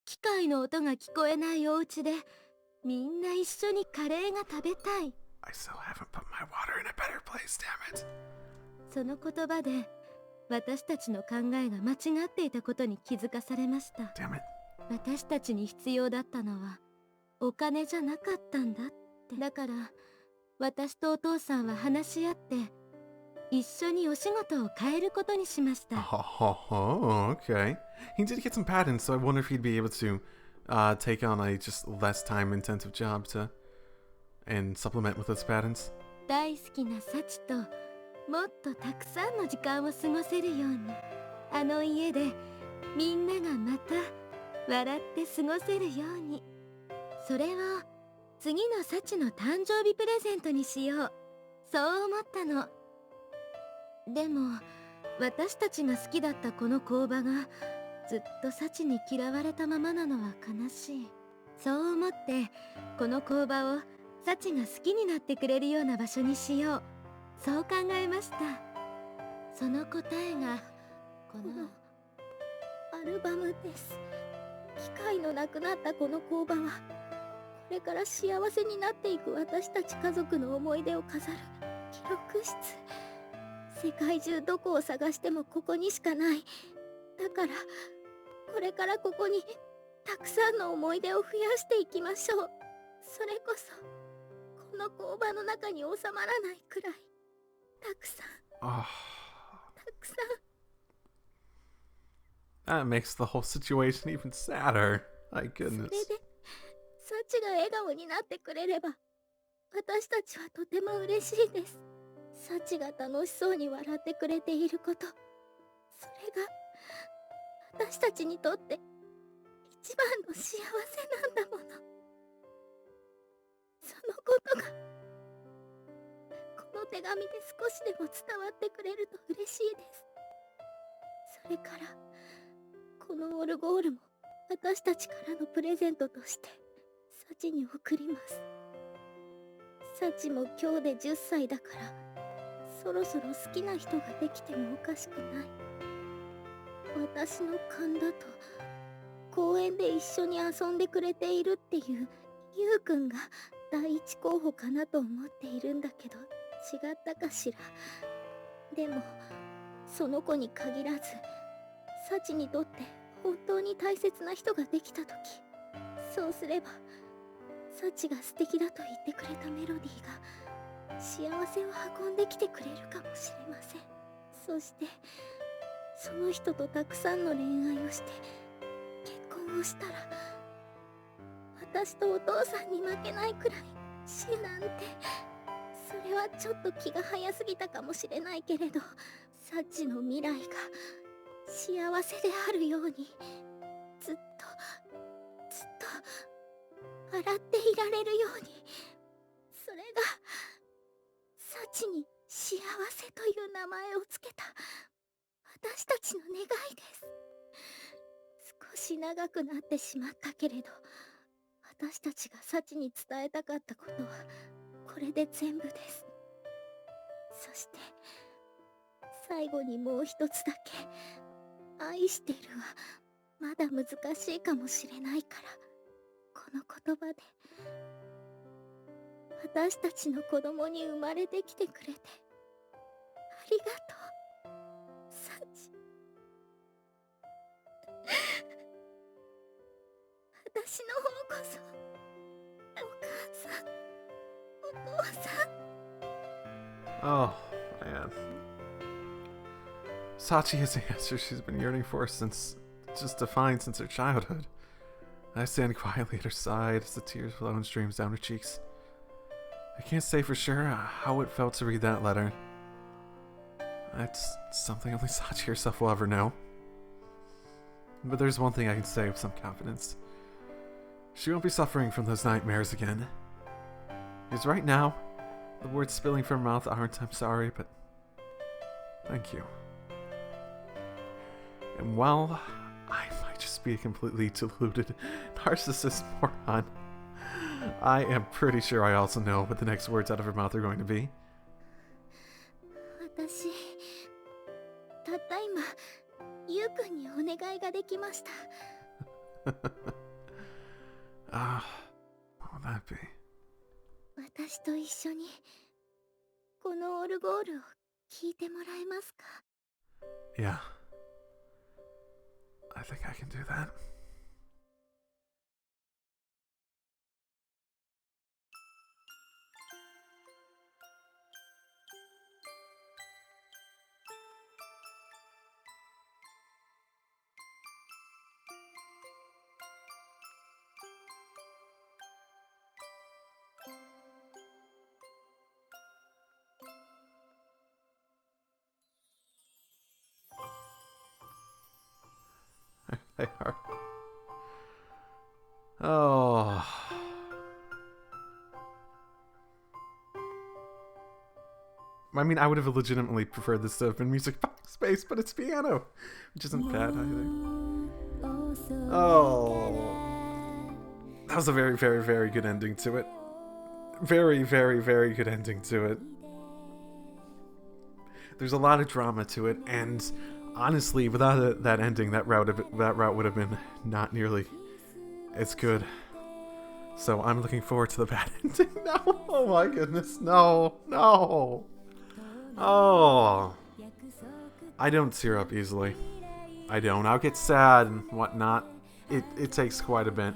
機械の音が聞こえないお家でみんな一緒にカレーが食べたい。 I still haven't put my water in a better place, damn it. その言葉で私たちの考えが間違っていたことに気づかされました。 Damn it. 私たちに必要だったのはお金じゃなかったんだって。だから私とお父さんは話し合って一緒にお仕事を変えることにしました。 Oh, okay. He did get some patents, so I wonder if he'd be able to take on a just less time-intensive job to and supplement with those patents. 大好きなサチともっとたくさんの時間を過ごせるように、あの家でみんながまた笑って過ごせるように、それを次のサチの誕生日プレゼントにしよう、そう思ったの。でも私たちが好きだったこの工場がずっとサチに嫌われたままなのは悲しい。そう思ってこの工場をサチが好きになってくれるような場所にしよう、そう考えました。その答えがこのアルバムです。機械のなくなったこの工場はこれから幸せになっていく私たち家族の思い出を飾る記録室。世界中どこを探してもここにしかない。だからこれからここにたくさんの思い出を増やしていきましょう。それこそこの工場の中に収まらないくらいたくさん、 Oh, たくさん。 that makes the whole situation even sadder. My それ goodness. でサチが笑顔になってくれれば私たちはとても嬉しいです。サチが楽しそうに笑ってくれていること、それが私たちにとって一番の幸せなんだもの。そのことがこの手紙で少しでも伝わってくれると嬉しいです。それからここのオルゴールも私たちからのプレゼントとしてサチに送ります。サチも今日で10歳だから、そろそろ好きな人ができてもおかしくない。私の勘だと公園で一緒に遊んでくれているっていうユウくんが第一候補かなと思っているんだけど、違ったかしら。でもその子に限らず、サチにとって本当に大切な人ができた時、そうすればサチが素敵だと言ってくれたメロディーが幸せを運んできてくれるかもしれません。そしてその人とたくさんの恋愛をして結婚をしたら、私とお父さんに負けないくらい死なんて、それはちょっと気が早すぎたかもしれないけれど、サチの未来が幸せであるようにずっと笑っていられるように、それがサチに幸せという名前をつけた私たちの願いです。少し長くなってしまったけれど、私たちがサチに伝えたかったことはこれで全部です。そして最後にもう一つだけ、愛してるはまだ難しいかもしれないから、この言葉で私たちの子供に生まれてきてくれてありがとう、サチ。私の方こそ、お母さん、お父さん。 Oh, man. Sachi is the answer she's been yearning for since, just to find since her childhood. I stand quietly at her side as the tears flow in streams down her cheeks. I can't say for sure how it felt to read that letter. It's something only Sachi herself will ever know. But there's one thing I can say with some confidence. She won't be suffering from those nightmares again. Because right now, the words spilling from her mouth aren't "I'm sorry," but "Thank you." And while I might just be a completely deluded narcissist moron, I am pretty sure I also know what the next words out of her mouth are going to be. 私、たった今、ユウくんにお願いができました。Ah, what would that be? 私と一緒にこのオルゴールを聴いてもらえますか？ Yeah. I think I can do that. They are. Oh. I mean, I would have legitimately preferred this to have been music box space, but it's piano, which isn't bad either. Oh. That was a very, very, very good ending to it. Very, very, very good ending to it. There's a lot of drama to it, and honestly, without that ending, that route would have been not nearly as good. So I'm looking forward to the bad ending now. Oh my goodness, no. Oh. I don't tear up easily. I don't. I'll get sad and whatnot. It takes quite a bit.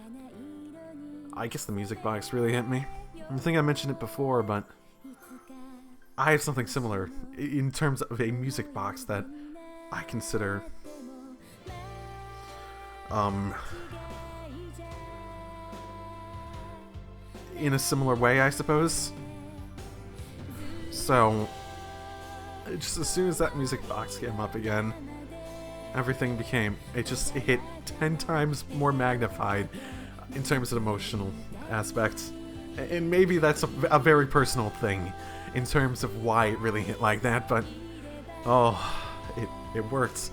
I guess the music box really hit me. I think I mentioned it before, but I have something similar in terms of a music box that I consider in a similar way, I suppose. So just as soon as that music box came up again, everything it hit 10 times more magnified in terms of emotional aspects. And maybe that's a very personal thing in terms of why it really hit like that, but oh, it worked.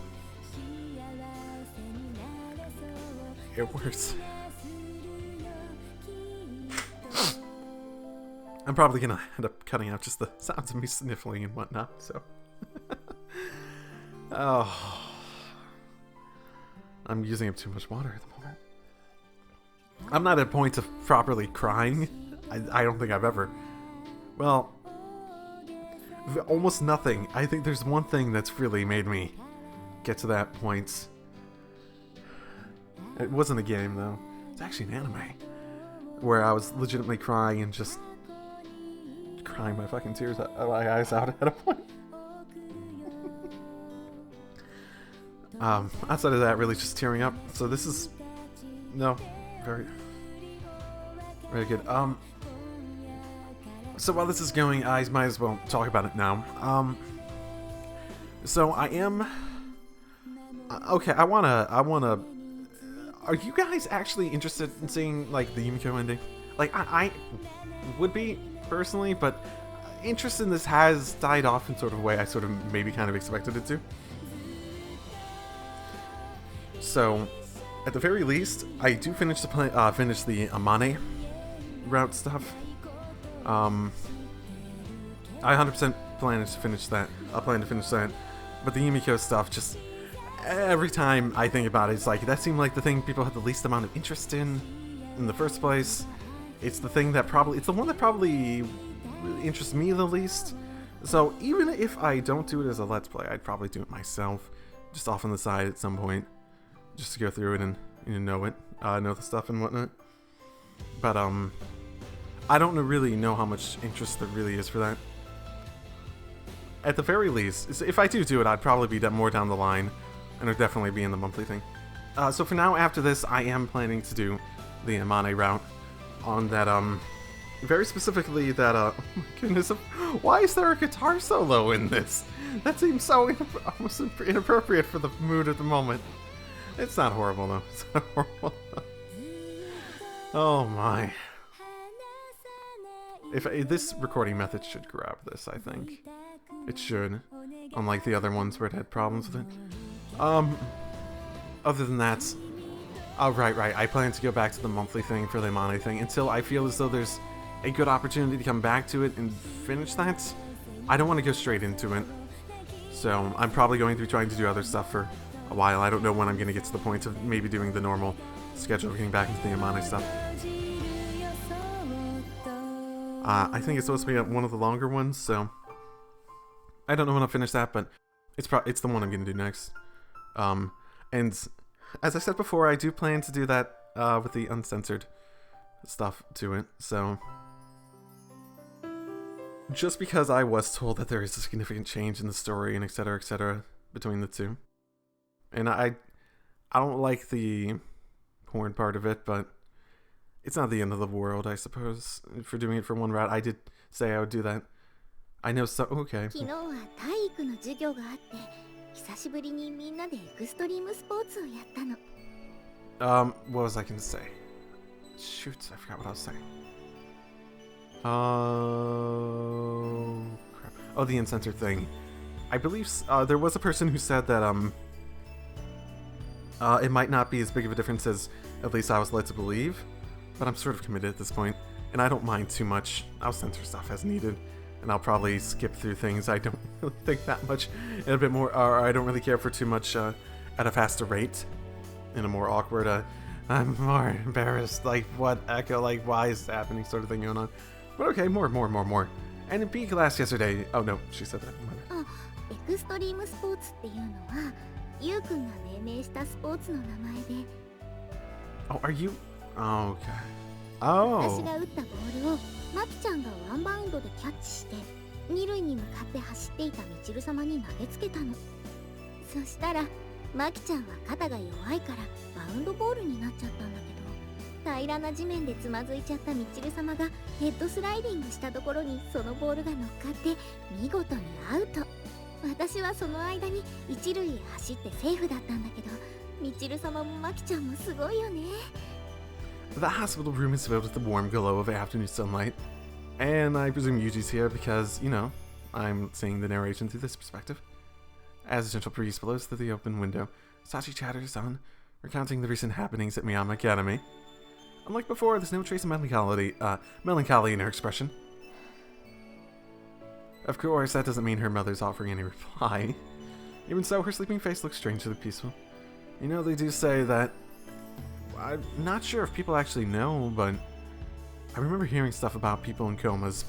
get worse. I'm probably gonna end up cutting out just the sounds of me sniffling and whatnot, so. Oh. I'm using up too much water at the moment. I'm not at a point of properly crying. I don't think I've ever. Well, almost nothing. I think there's one thing that's really made me get to that point. It wasn't a game, though. It's actually an anime. Where I was legitimately crying and just crying my fucking tears out, my eyes out at a point. Outside of that, really just tearing up. So this is, no, very good. So while this is going, I might as well talk about it now. So I am, okay, I wanna, are you guys actually interested in seeing, like, the Yumiko ending? Like, I would be, personally, but interest in this has died off in sort of a way I sort of maybe kind of expected it to. So, at the very least, I do finish the Amane route stuff. I 100% plan to finish that. I plan to finish that. But the Yumiko stuff, just every time I think about it, it's like, that seemed like the thing people had the least amount of interest in the first place. It's the thing that probably, it's the one that probably interests me the least. So, even if I don't do it as a Let's Play, I'd probably do it myself, just off on the side at some point. Just to go through it and know the stuff and whatnot. But I don't really know how much interest there really is for that. At the very least, if I do it, I'd probably be more down the line, and it'd definitely be in the monthly thing. So for now, after this, I am planning to do the Amane route on that very specifically that oh my goodness, why is there a guitar solo in this? That seems so almost inappropriate for the mood at the moment. It's not horrible, though. It's not horrible. Oh, my. This recording method should grab this, I think. It should. Unlike the other ones where it had problems with it. Other than that... Oh, right. I plan to go back to the monthly thing for the Amane thing until I feel as though there's a good opportunity to come back to it and finish that. I don't want to go straight into it. So, I'm probably going to be trying to do other stuff for a while. I don't know when I'm going to get to the point of maybe doing the normal schedule of getting back into the Amane stuff. I think it's supposed to be one of the longer ones, so I don't know when I'll finish that, but it's the one I'm going to do next. And as I said before, I do plan to do that with the uncensored stuff to it, so just because I was told that there is a significant change in the story and etc. between the two. And I don't like the porn part of it, but it's not the end of the world, I suppose, for doing it for one route. I did say I would do that. I know so... Okay. 昨日は体育の授業があって、久しぶりにみんなでエクストリームスポーツをやったの。What was I gonna say? Shoot, I forgot what I was saying. Crap. Oh, the uncensored thing. I believe there was a person who said that it might not be as big of a difference as at least I was led to believe, but I'm sort of committed at this point, and I don't mind too much. I'll censor stuff as needed, and I'll probably skip through things I don't really think that much, and a bit more, or I don't really care for too much at a faster rate, in a more awkward, I'm more embarrassed, like, what, Echo, like, why is this happening, sort of thing going on. But okay, more. And in B class yesterday, oh no, she said that. あ、エクストリームスポーツっていうのは、ユウくんが命名したスポーツの名前で。Oh, are you? Oh, okay. Oh. 私が打ったボールをマキちゃんがワンバウンドでキャッチして、二塁に向かって走っていたミチル様に投げつけたの。そしたら、マキちゃんは肩が弱いからバウンドボールになっちゃったんだけど、平らな地面でつまずいちゃったミチル様がヘッドスライディングしたところにそのボールが乗っかって見事にアウト。私はその間に一塁へ走ってセーフだったんだけど、ミチル様もマキちゃんもすごいよね。The hospital room is filled with the warm glow of afternoon sunlight, and I presume Yuuji's here because, you know, I'm seeing the narration through this perspective. As a gentle breeze blows through the open window, SACHI chatters on, recounting the recent happenings at Miyama Academy. Unlike before, there's no trace of melancholy in her expression. Of course, that doesn't mean her mother's offering any reply. Even so, her sleeping face looks strangely peaceful. You know, they do say that... I'm not sure if people actually know, but I remember hearing stuff about people in comas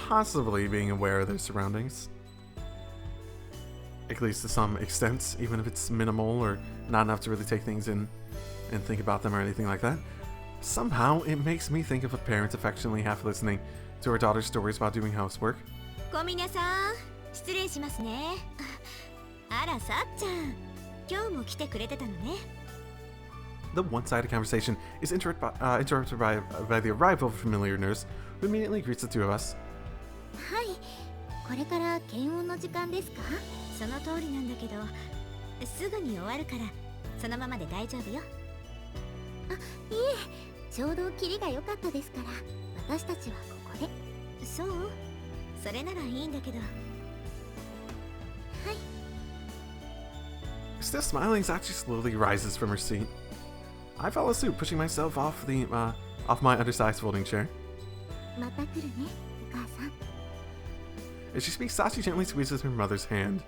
possibly being aware of their surroundings. At least to some extent, even if it's minimal or not enough to really take things in and think about them or anything like that. Somehow, it makes me think of a parent affectionately half listening to her daughter's stories about doing housework. 小峰さん、失礼しますね。あら、さっちゃん、今日も来てくれてたのね。The one-sided conversation is interrupted by the arrival of a familiar nurse, who immediately greets the two of us. はい、これから検温の時間ですか？その通りなんだけど、すぐに終わるからそのままで大丈夫よ。あ、いえ、ちょうどキリが良かったですから、私たちはここで。そう？それならいいんだけど。はい。 Still smiling, Sachi slowly rises from her seat. I follow suit, pushing myself off my undersized folding chair. また来るね、お母さん。 As she speaks, Sachi gently squeezes her mother's hand.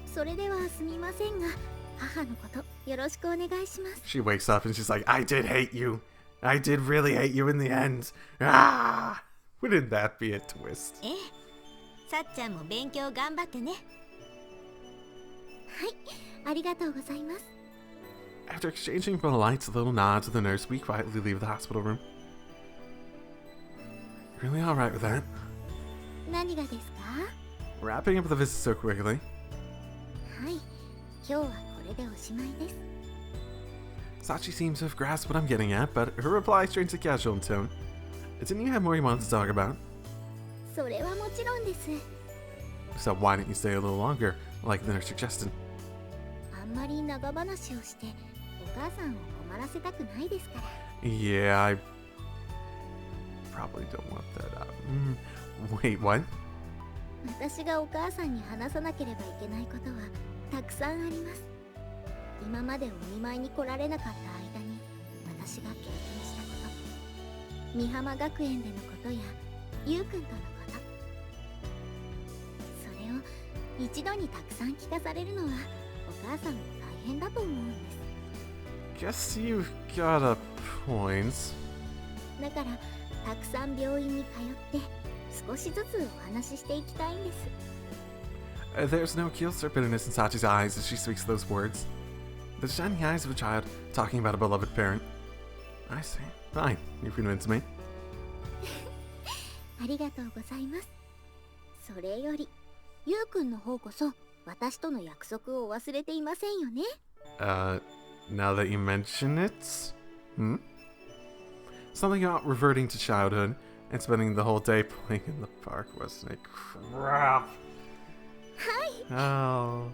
それではすみませんが、母のことよろしくお願いします。 She wakes up and she's like, I did hate you. I did really hate you in the end. Ah! Wouldn't that be a twist? ええ、さっちゃんも勉強頑張ってね。はい、ありがとうございます。 After exchanging polite little nods with the nurse, we quietly leave the hospital room. Really alright with that? 何がですか？ Wrapping up the visit so quickly. はい、今日はこれでおしまいです。 Sachi seems to have grasped what I'm getting at, but her reply is strangely casual in tone. Didn't you have more you wanted to talk about? それはもちろんです。 So why didn't you stay a little longer, like the nurse suggested? あんまり長話をしてお母さんを困らせたくないですから。 Yeah, I probably don't want that. Wait, what? 私がお母さんに話さなければいけないことはたくさんあります。今までお見舞いに来られなかった間に私が経験したこと、美浜学園でのことやゆうくんとのこと、それを一度にたくさん聞かされるのはお母さんも大変だと思うんです。 Guess you've got a point. だからたくさん病院に通って少しずつお話ししていきたいんです。 There's no guilt or bitterness in Sachi's eyes as she speaks those words. The shining eyes of a child talking about a beloved parent. I see. Fine, you've convinced me. ありがとうございます。それよりゆうくんの方こそ私との約束を忘れていませんよね。 Now that you mention it? Something about reverting to childhood and spending the whole day playing in the park wasn't it? Crap. はい。 Oh.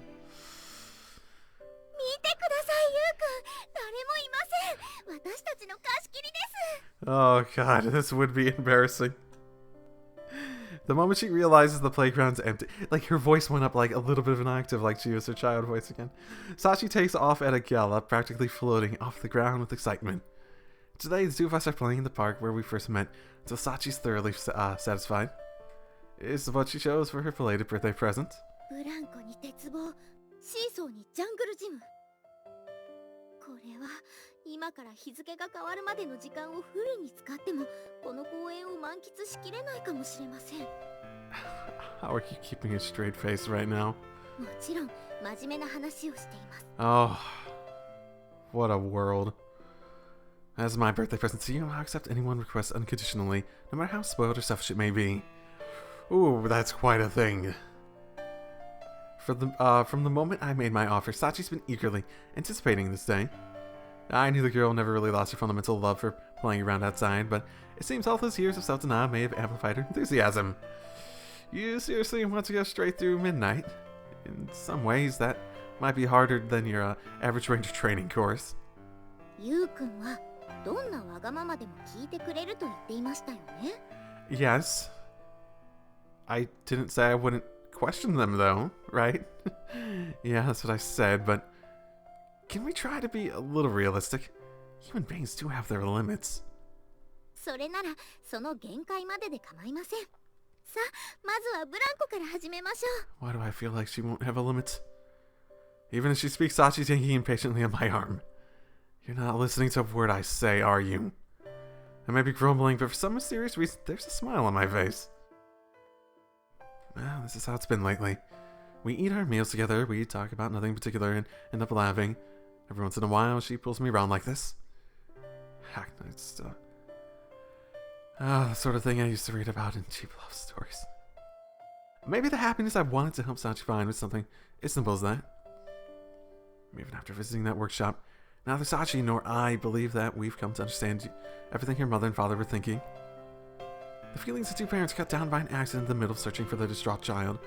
見てください、ゆうくん。誰もいません。私たちの貸し切りです。 Oh god, this would be embarrassing. The moment she realizes the playground's empty, like her voice went up like a little bit of an octave, like she was her child voice again. Sachi takes off at a gallop, practically floating off the ground with excitement. Today, the two of us are playing in the park where we first met, until Sachi's thoroughly satisfied. Is what she chose for her belated birthday present. ブランコに鉄棒、シーソーにジャングルジム。これは今から日付が変わるまでの時間をフルに使ってもこの公園を満喫しきれないかもしれません。 How are you keeping a straight face right now? もちろん真面目な話をしています。 Oh, what a world. As my birthday present to you, I'll accept anyone requests unconditionally, no matter how spoiled or selfish it may be. Ooh, that's quite a thing. From the moment I made my offer, Sachi's been eagerly anticipating this day. I knew the girl never really lost her fundamental love for playing around outside, but it seems all those years of self-denial may have amplified her enthusiasm. You seriously want to go straight through midnight? In some ways, that might be harder than your average ranger training course. ゆうくんはどんなわがままでも聞いてくれると言っていましたよね。 Yes. I didn't say I wouldn't question them, though, right? Yeah, that's what I said, but can we try to be a little realistic? Human beings do have their limits. それならその限界までで構いません。さあ、まずはブランコから始めましょう。 Why do I feel like she won't have a limit? Even as she speaks, Sachi's yanking impatiently on my arm. You're not listening to a word I say, are you? I might be grumbling, but for some mysterious reason, there's a smile on my face. Well, this is how it's been lately. We eat our meals together, we talk about nothing in particular, and end up laughing. Every once in a while, she pulls me around like this. Heck, it's the sort of thing I used to read about in cheap love stories. Maybe the happiness I wanted to help Sachi find was something as simple as that. Even after visiting that workshop, neither Sachi nor I believe that we've come to understand everything her mother and father were thinking. The feelings of two parents cut down by an accident in the middle of searching for their distraught child.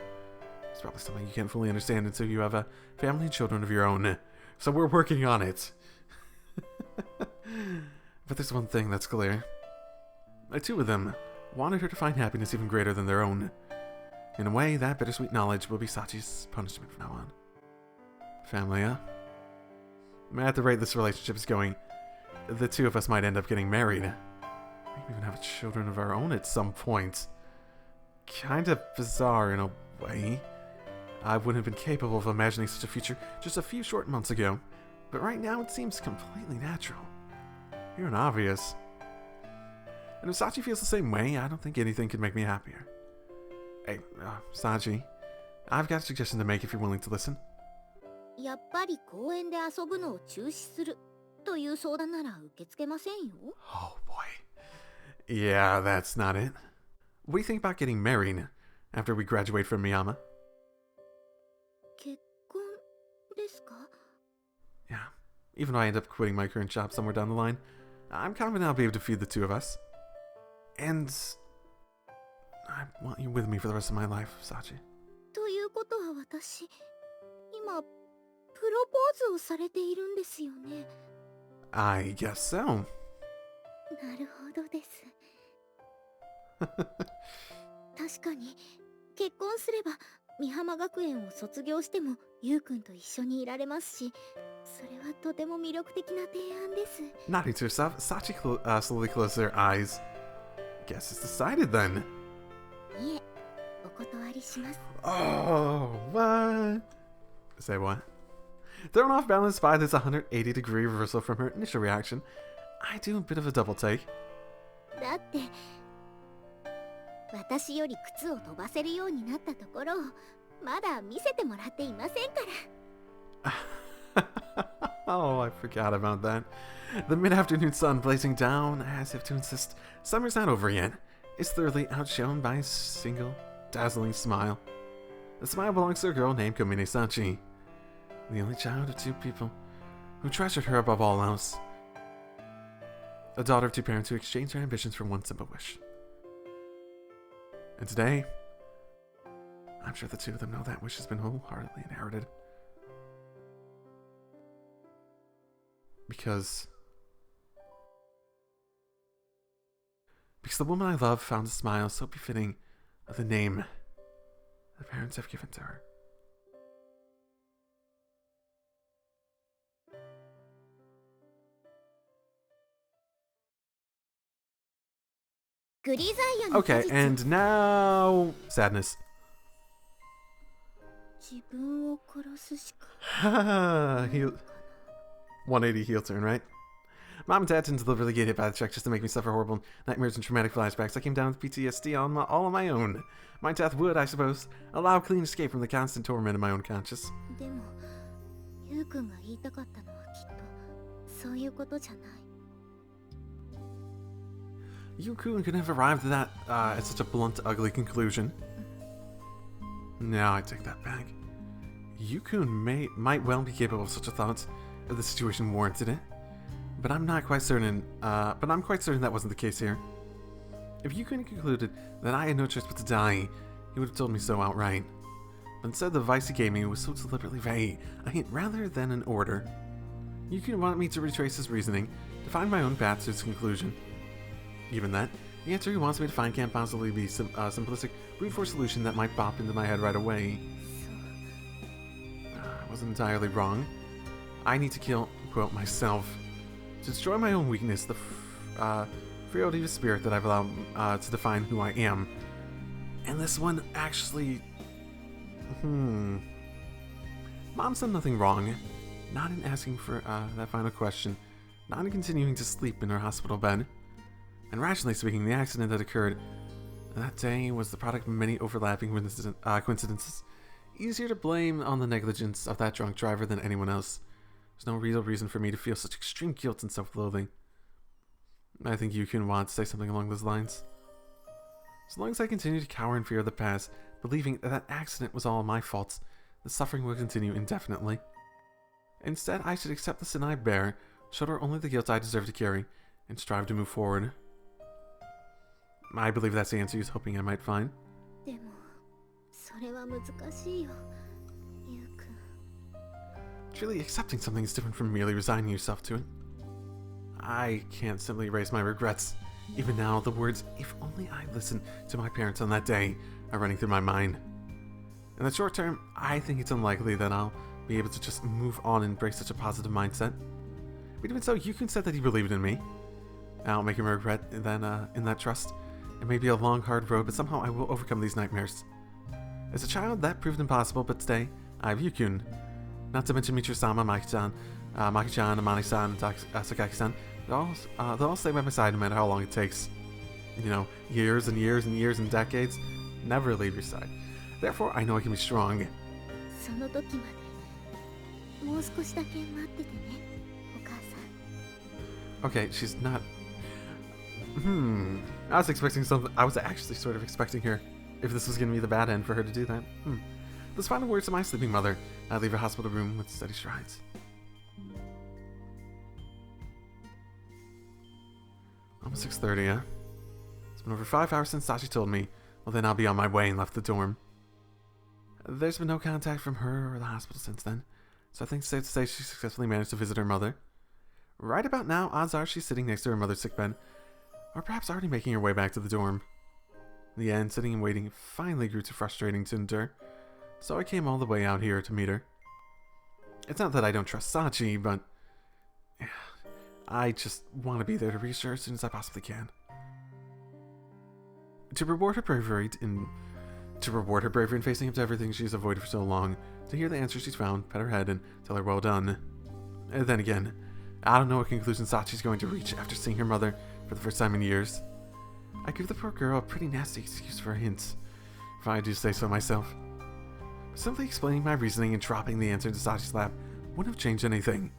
It's probably something you can't fully understand until you have a family and children of your own. So we're working on it. But there's one thing that's clear. The two of them wanted her to find happiness even greater than their own. In a way, that bittersweet knowledge will be Sachi's punishment from now on. Family, huh? At the rate this relationship is going, the two of us might end up getting married. Maybe even have children of our own at some point. Kind of bizarre in a way. I wouldn't have been capable of imagining such a future just a few short months ago, but right now it seems completely natural. You're obvious. And if Sachi feels the same way, I don't think anything could make me happier. Hey, Sachi, I've got a suggestion to make if you're willing to listen. やっぱり公園で遊ぶのを中止するという相談なら受け付けませんよ。 Oh boy. Yeah, that's not it. What do you think about getting married after we graduate from Miyama? 結婚ですか？ Yeah. Even though I end up quitting my current job somewhere down the line, I'm confident I'll be able to feed the two of us. And I want you with me for the rest of my life, Sachi. ということは私、今、プロポーズをされているんですよね。 I guess so. なるほどです。確かに、結婚すれば、美浜学園を卒業しても、ゆうくんと一緒にいられますし、それはとても魅力的な提案です。 Nodding to herself, Sachi slowly closed her eyes. Guess it's decided then. いえ、お断りします。 Oh, what? Say what? Thrown off balance by this 180-degree reversal from her initial reaction, I do a bit of a double take. だって、私より靴を飛ばせるようになったところを、まだ見せてもらっていませんから。Oh, I forgot about that. The mid-afternoon sun blazing down as if to insist summer's not over yet is thoroughly outshone by a single dazzling smile. The smile belongs to a girl named Komine Sachi, the only child of two people who treasured her above all else. A daughter of two parents who exchanged their ambitions for one simple wish. And today, I'm sure the two of them know that wish has been wholeheartedly inherited. Because the woman I love found a smile so befitting of the name the parents have given to her. Okay, and now sadness. 自分を殺すしか。 180 heel turn, right? Mom and Dad didn't deliberately get hit by the truck just to make me suffer horrible nightmares and traumatic flashbacks. I came down with PTSD all on my own. My death would, I suppose, allow a clean escape from the constant torment of my own conscience. でも、ゆうくんが言いたかったのはきっとそういうことじゃない。 Yu-kun could have arrived at that at such a blunt, ugly conclusion. No, I take that back. Yu-kun might well be capable of such a thought if the situation warranted it. But I'm quite certain that wasn't the case here. If Yu-kun had concluded that I had no choice but to die, he would have told me so outright. But instead, the advice he gave me was so deliberately vague, a hint rather than an order. Yu-kun wanted me to retrace his reasoning, to find my own path to its conclusion. Given that, the answer he wants me to find can't possibly be a simplistic, brute force solution that might pop into my head right away. I wasn't entirely wrong. I need to kill, quote, myself. To destroy my own weakness, the frailty of spirit that I've allowed to define who I am. And this one actually... Mom's done nothing wrong. Not in asking for that final question. Not in continuing to sleep in her hospital bed. And rationally speaking, the accident that occurred that day was the product of many overlapping coincidences. Easier to blame on the negligence of that drunk driver than anyone else. There's no real reason for me to feel such extreme guilt and self-loathing. I think you can want to say something along those lines. As long as I continue to cower in fear of the past, believing that accident was all my fault, the suffering will continue indefinitely. Instead, I should accept the sin I bear, shoulder only the guilt I deserve to carry, and strive to move forward. I believe that's the answer he was hoping I might find. でもそれは難しいよ、ゆうくん。 Truly accepting something is different from merely resigning yourself to it. I can't simply erase my regrets. Even now, the words, "if only I listened to my parents on that day," are running through my mind. In the short term, I think it's unlikely that I'll be able to just move on and embrace such a positive mindset. But even so, Yukun said that he believed in me. I'll make him regret then in that trust. It may be a long, hard road, but somehow I will overcome these nightmares. As a child, that proved impossible, but today, I have Yukun. Not to mention Michiru-sama, Maki-chan, Amani-san, and Sakaki-san. They'll all stay by my side no matter how long it takes. You know, years and years and years and decades. Never leave your side. Therefore, I know I can be strong. その時までもう少しだけ待っててね、お母さん。 Okay, she's not... I was expecting something... I was actually sort of expecting her, if this was going to be the bad end, for her to do that. Those final words to my sleeping mother. I leave her hospital room with steady strides. Almost 6:30, huh? It's been over 5 hours since Sachi told me. Well, then I'll be on my way and left the dorm. There's been no contact from her or the hospital since then, so I think it's safe to say she successfully managed to visit her mother. Right about now, odds are she's sitting next to her mother's sickbed, or perhaps already making her way back to the dorm. In the end, sitting and waiting finally grew too frustrating to endure, so I came all the way out here to meet her. It's not that I don't trust Sachi, but I just want to be there to reach her as soon as I possibly can. To reward her bravery in facing up to everything she's avoided for so long, to hear the answer she's found, pet her head, and tell her well done. And then again, I don't know what conclusion Sachi's going to reach after seeing her mother for the first time in years. I give the poor girl a pretty nasty excuse for a hint, if I do say so myself. Simply explaining my reasoning and dropping the answer into Sachi's lap wouldn't have changed anything.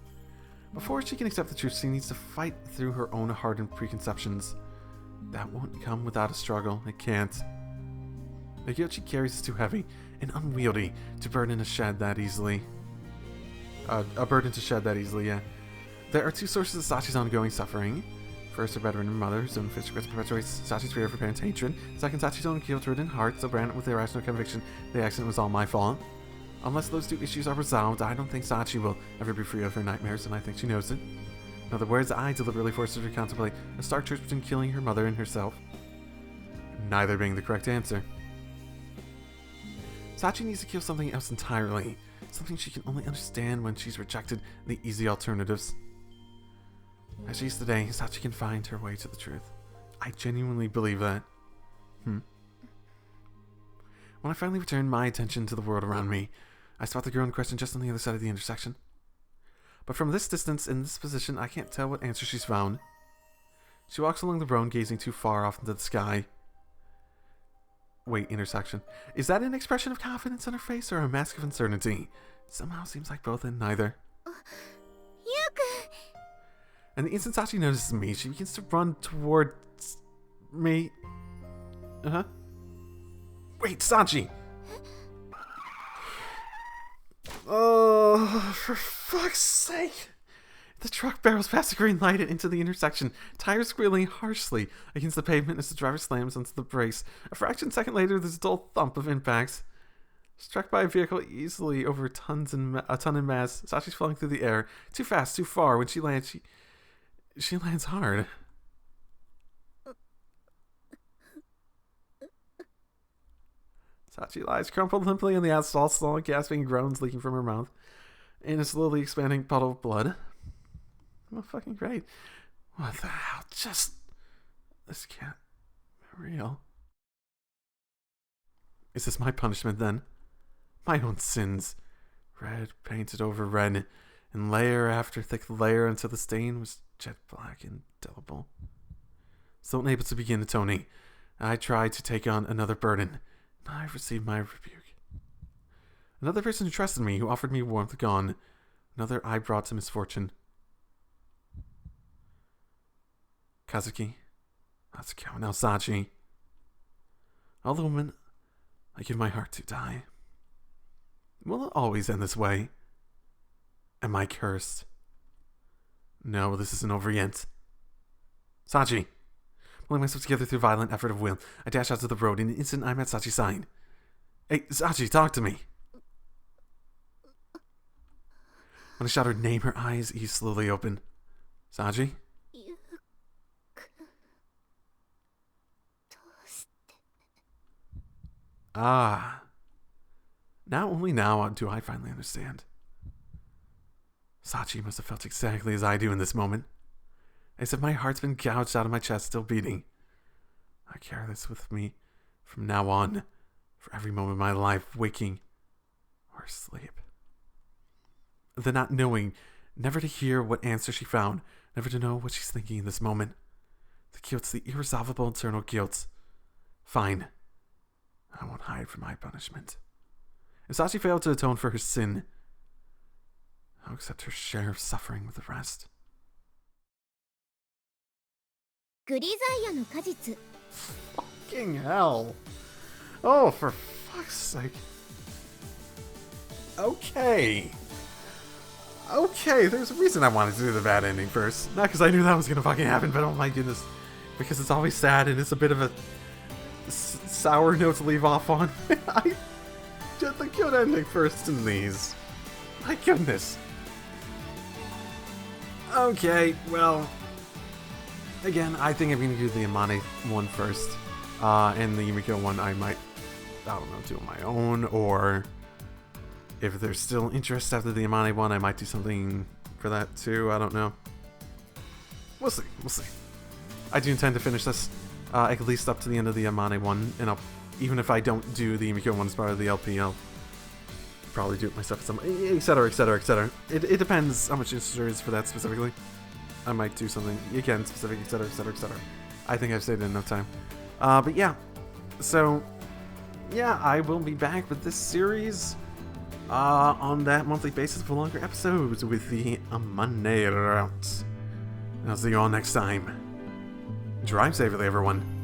Before she can accept the truth, she needs to fight through her own hardened preconceptions. That won't come without a struggle. It can't. The guilt she carries is too heavy and unwieldy to burden to shed that easily. Yeah. There are two sources of Sachi's ongoing suffering. First, her bedridden mother, whose own physical perpetuates Sachi's fear of her parents' hatred. Second, Sachi's own guilt-ridden heart, so branded with the irrational conviction the accident was all my fault. Unless those two issues are resolved, I don't think Sachi will ever be free of her nightmares, and I think she knows it. In other words, I deliberately forced her to contemplate a stark choice between killing her mother and herself. Neither being the correct answer. Sachi needs to kill something else entirely, something she can only understand when she's rejected the easy alternatives. As she is today, Sachi can find her way to the truth. I genuinely believe that. When I finally return my attention to the world around me, I spot the girl in question just on the other side of the intersection. But from this distance, in this position, I can't tell what answer she's found. She walks along the road, gazing too far off into the sky. Wait, intersection. Is that an expression of confidence on her face or a mask of uncertainty? Somehow seems like both and neither. Yuku! And the instant Sachi notices me, she begins to run towards me. Wait, Sachi! Oh, for fuck's sake! The truck barrels past the green light and into the intersection, tires squealing harshly against the pavement as the driver slams onto the brakes. A fraction second later, there's a dull thump of impacts. Struck by a vehicle easily over a ton in mass, Sachi's falling through the air. Too fast, too far. When she lands, she lands hard. Sachi lies crumpled limply on the asphalt, slow, gasping groans leaking from her mouth. in a slowly expanding puddle of blood. Well, fucking great. What the hell? This can't be real. Is this my punishment then? My own sins. Red painted over red, and layer after thick layer until the stain was jet black and indelible. Still unable to begin atoning, I tried to take on another burden. I received my rebuke. Another person who trusted me, who offered me warmth, gone. Another I brought to misfortune. Kazuki, Natsuko, now SACHI. All the women I give my heart to die. Will it always end this way? Am I cursed? No, this isn't over yet. SACHI. Pulling myself together through violent effort of will, I dash out to the road. In an instant, I'm at SACHI's side. Hey, SACHI, talk to me. When I shout her name, her eyes ease slowly open. SACHI? Ah. Now, only now do I finally understand. SACHI must have felt exactly as I do in this moment. As if my heart's been gouged out of my chest, still beating. I carry this with me from now on, for every moment of my life, waking or asleep. The not knowing, never to hear what answer she found, never to know what she's thinking in this moment. The guilt's the irresolvable eternal guilt. Fine. I won't hide from my punishment. If SACHI failed to atone for her sin, I'll accept her share of suffering with the rest. Grisaia no kajitsu. Fucking hell. Oh, for fuck's sake. Okay, there's a reason I wanted to do the bad ending first. Not because I knew that was gonna fucking happen, but oh my goodness. Because it's always sad and it's a bit of a sour note to leave off on. I did the good ending first in these. My goodness. Okay, well, again, I think I'm going to do the Amane one first. And the Yumiko one I might, I don't know, do on my own, or if there's still interest after the Amane one, I might do something for that too. I don't know. We'll see. I do intend to finish this, at least up to the end of the Amane one, and even if I don't do the Yumiko one as part of the LP, I'll probably do it myself, etc. It depends how much interest there is for that specifically. I might do something, again, specific, etc. I think I've saved it enough time. But yeah, so, yeah, I will be back with this series on that monthly basis for longer episodes with the Amane route. And I'll see you all next time. Drive safely, everyone.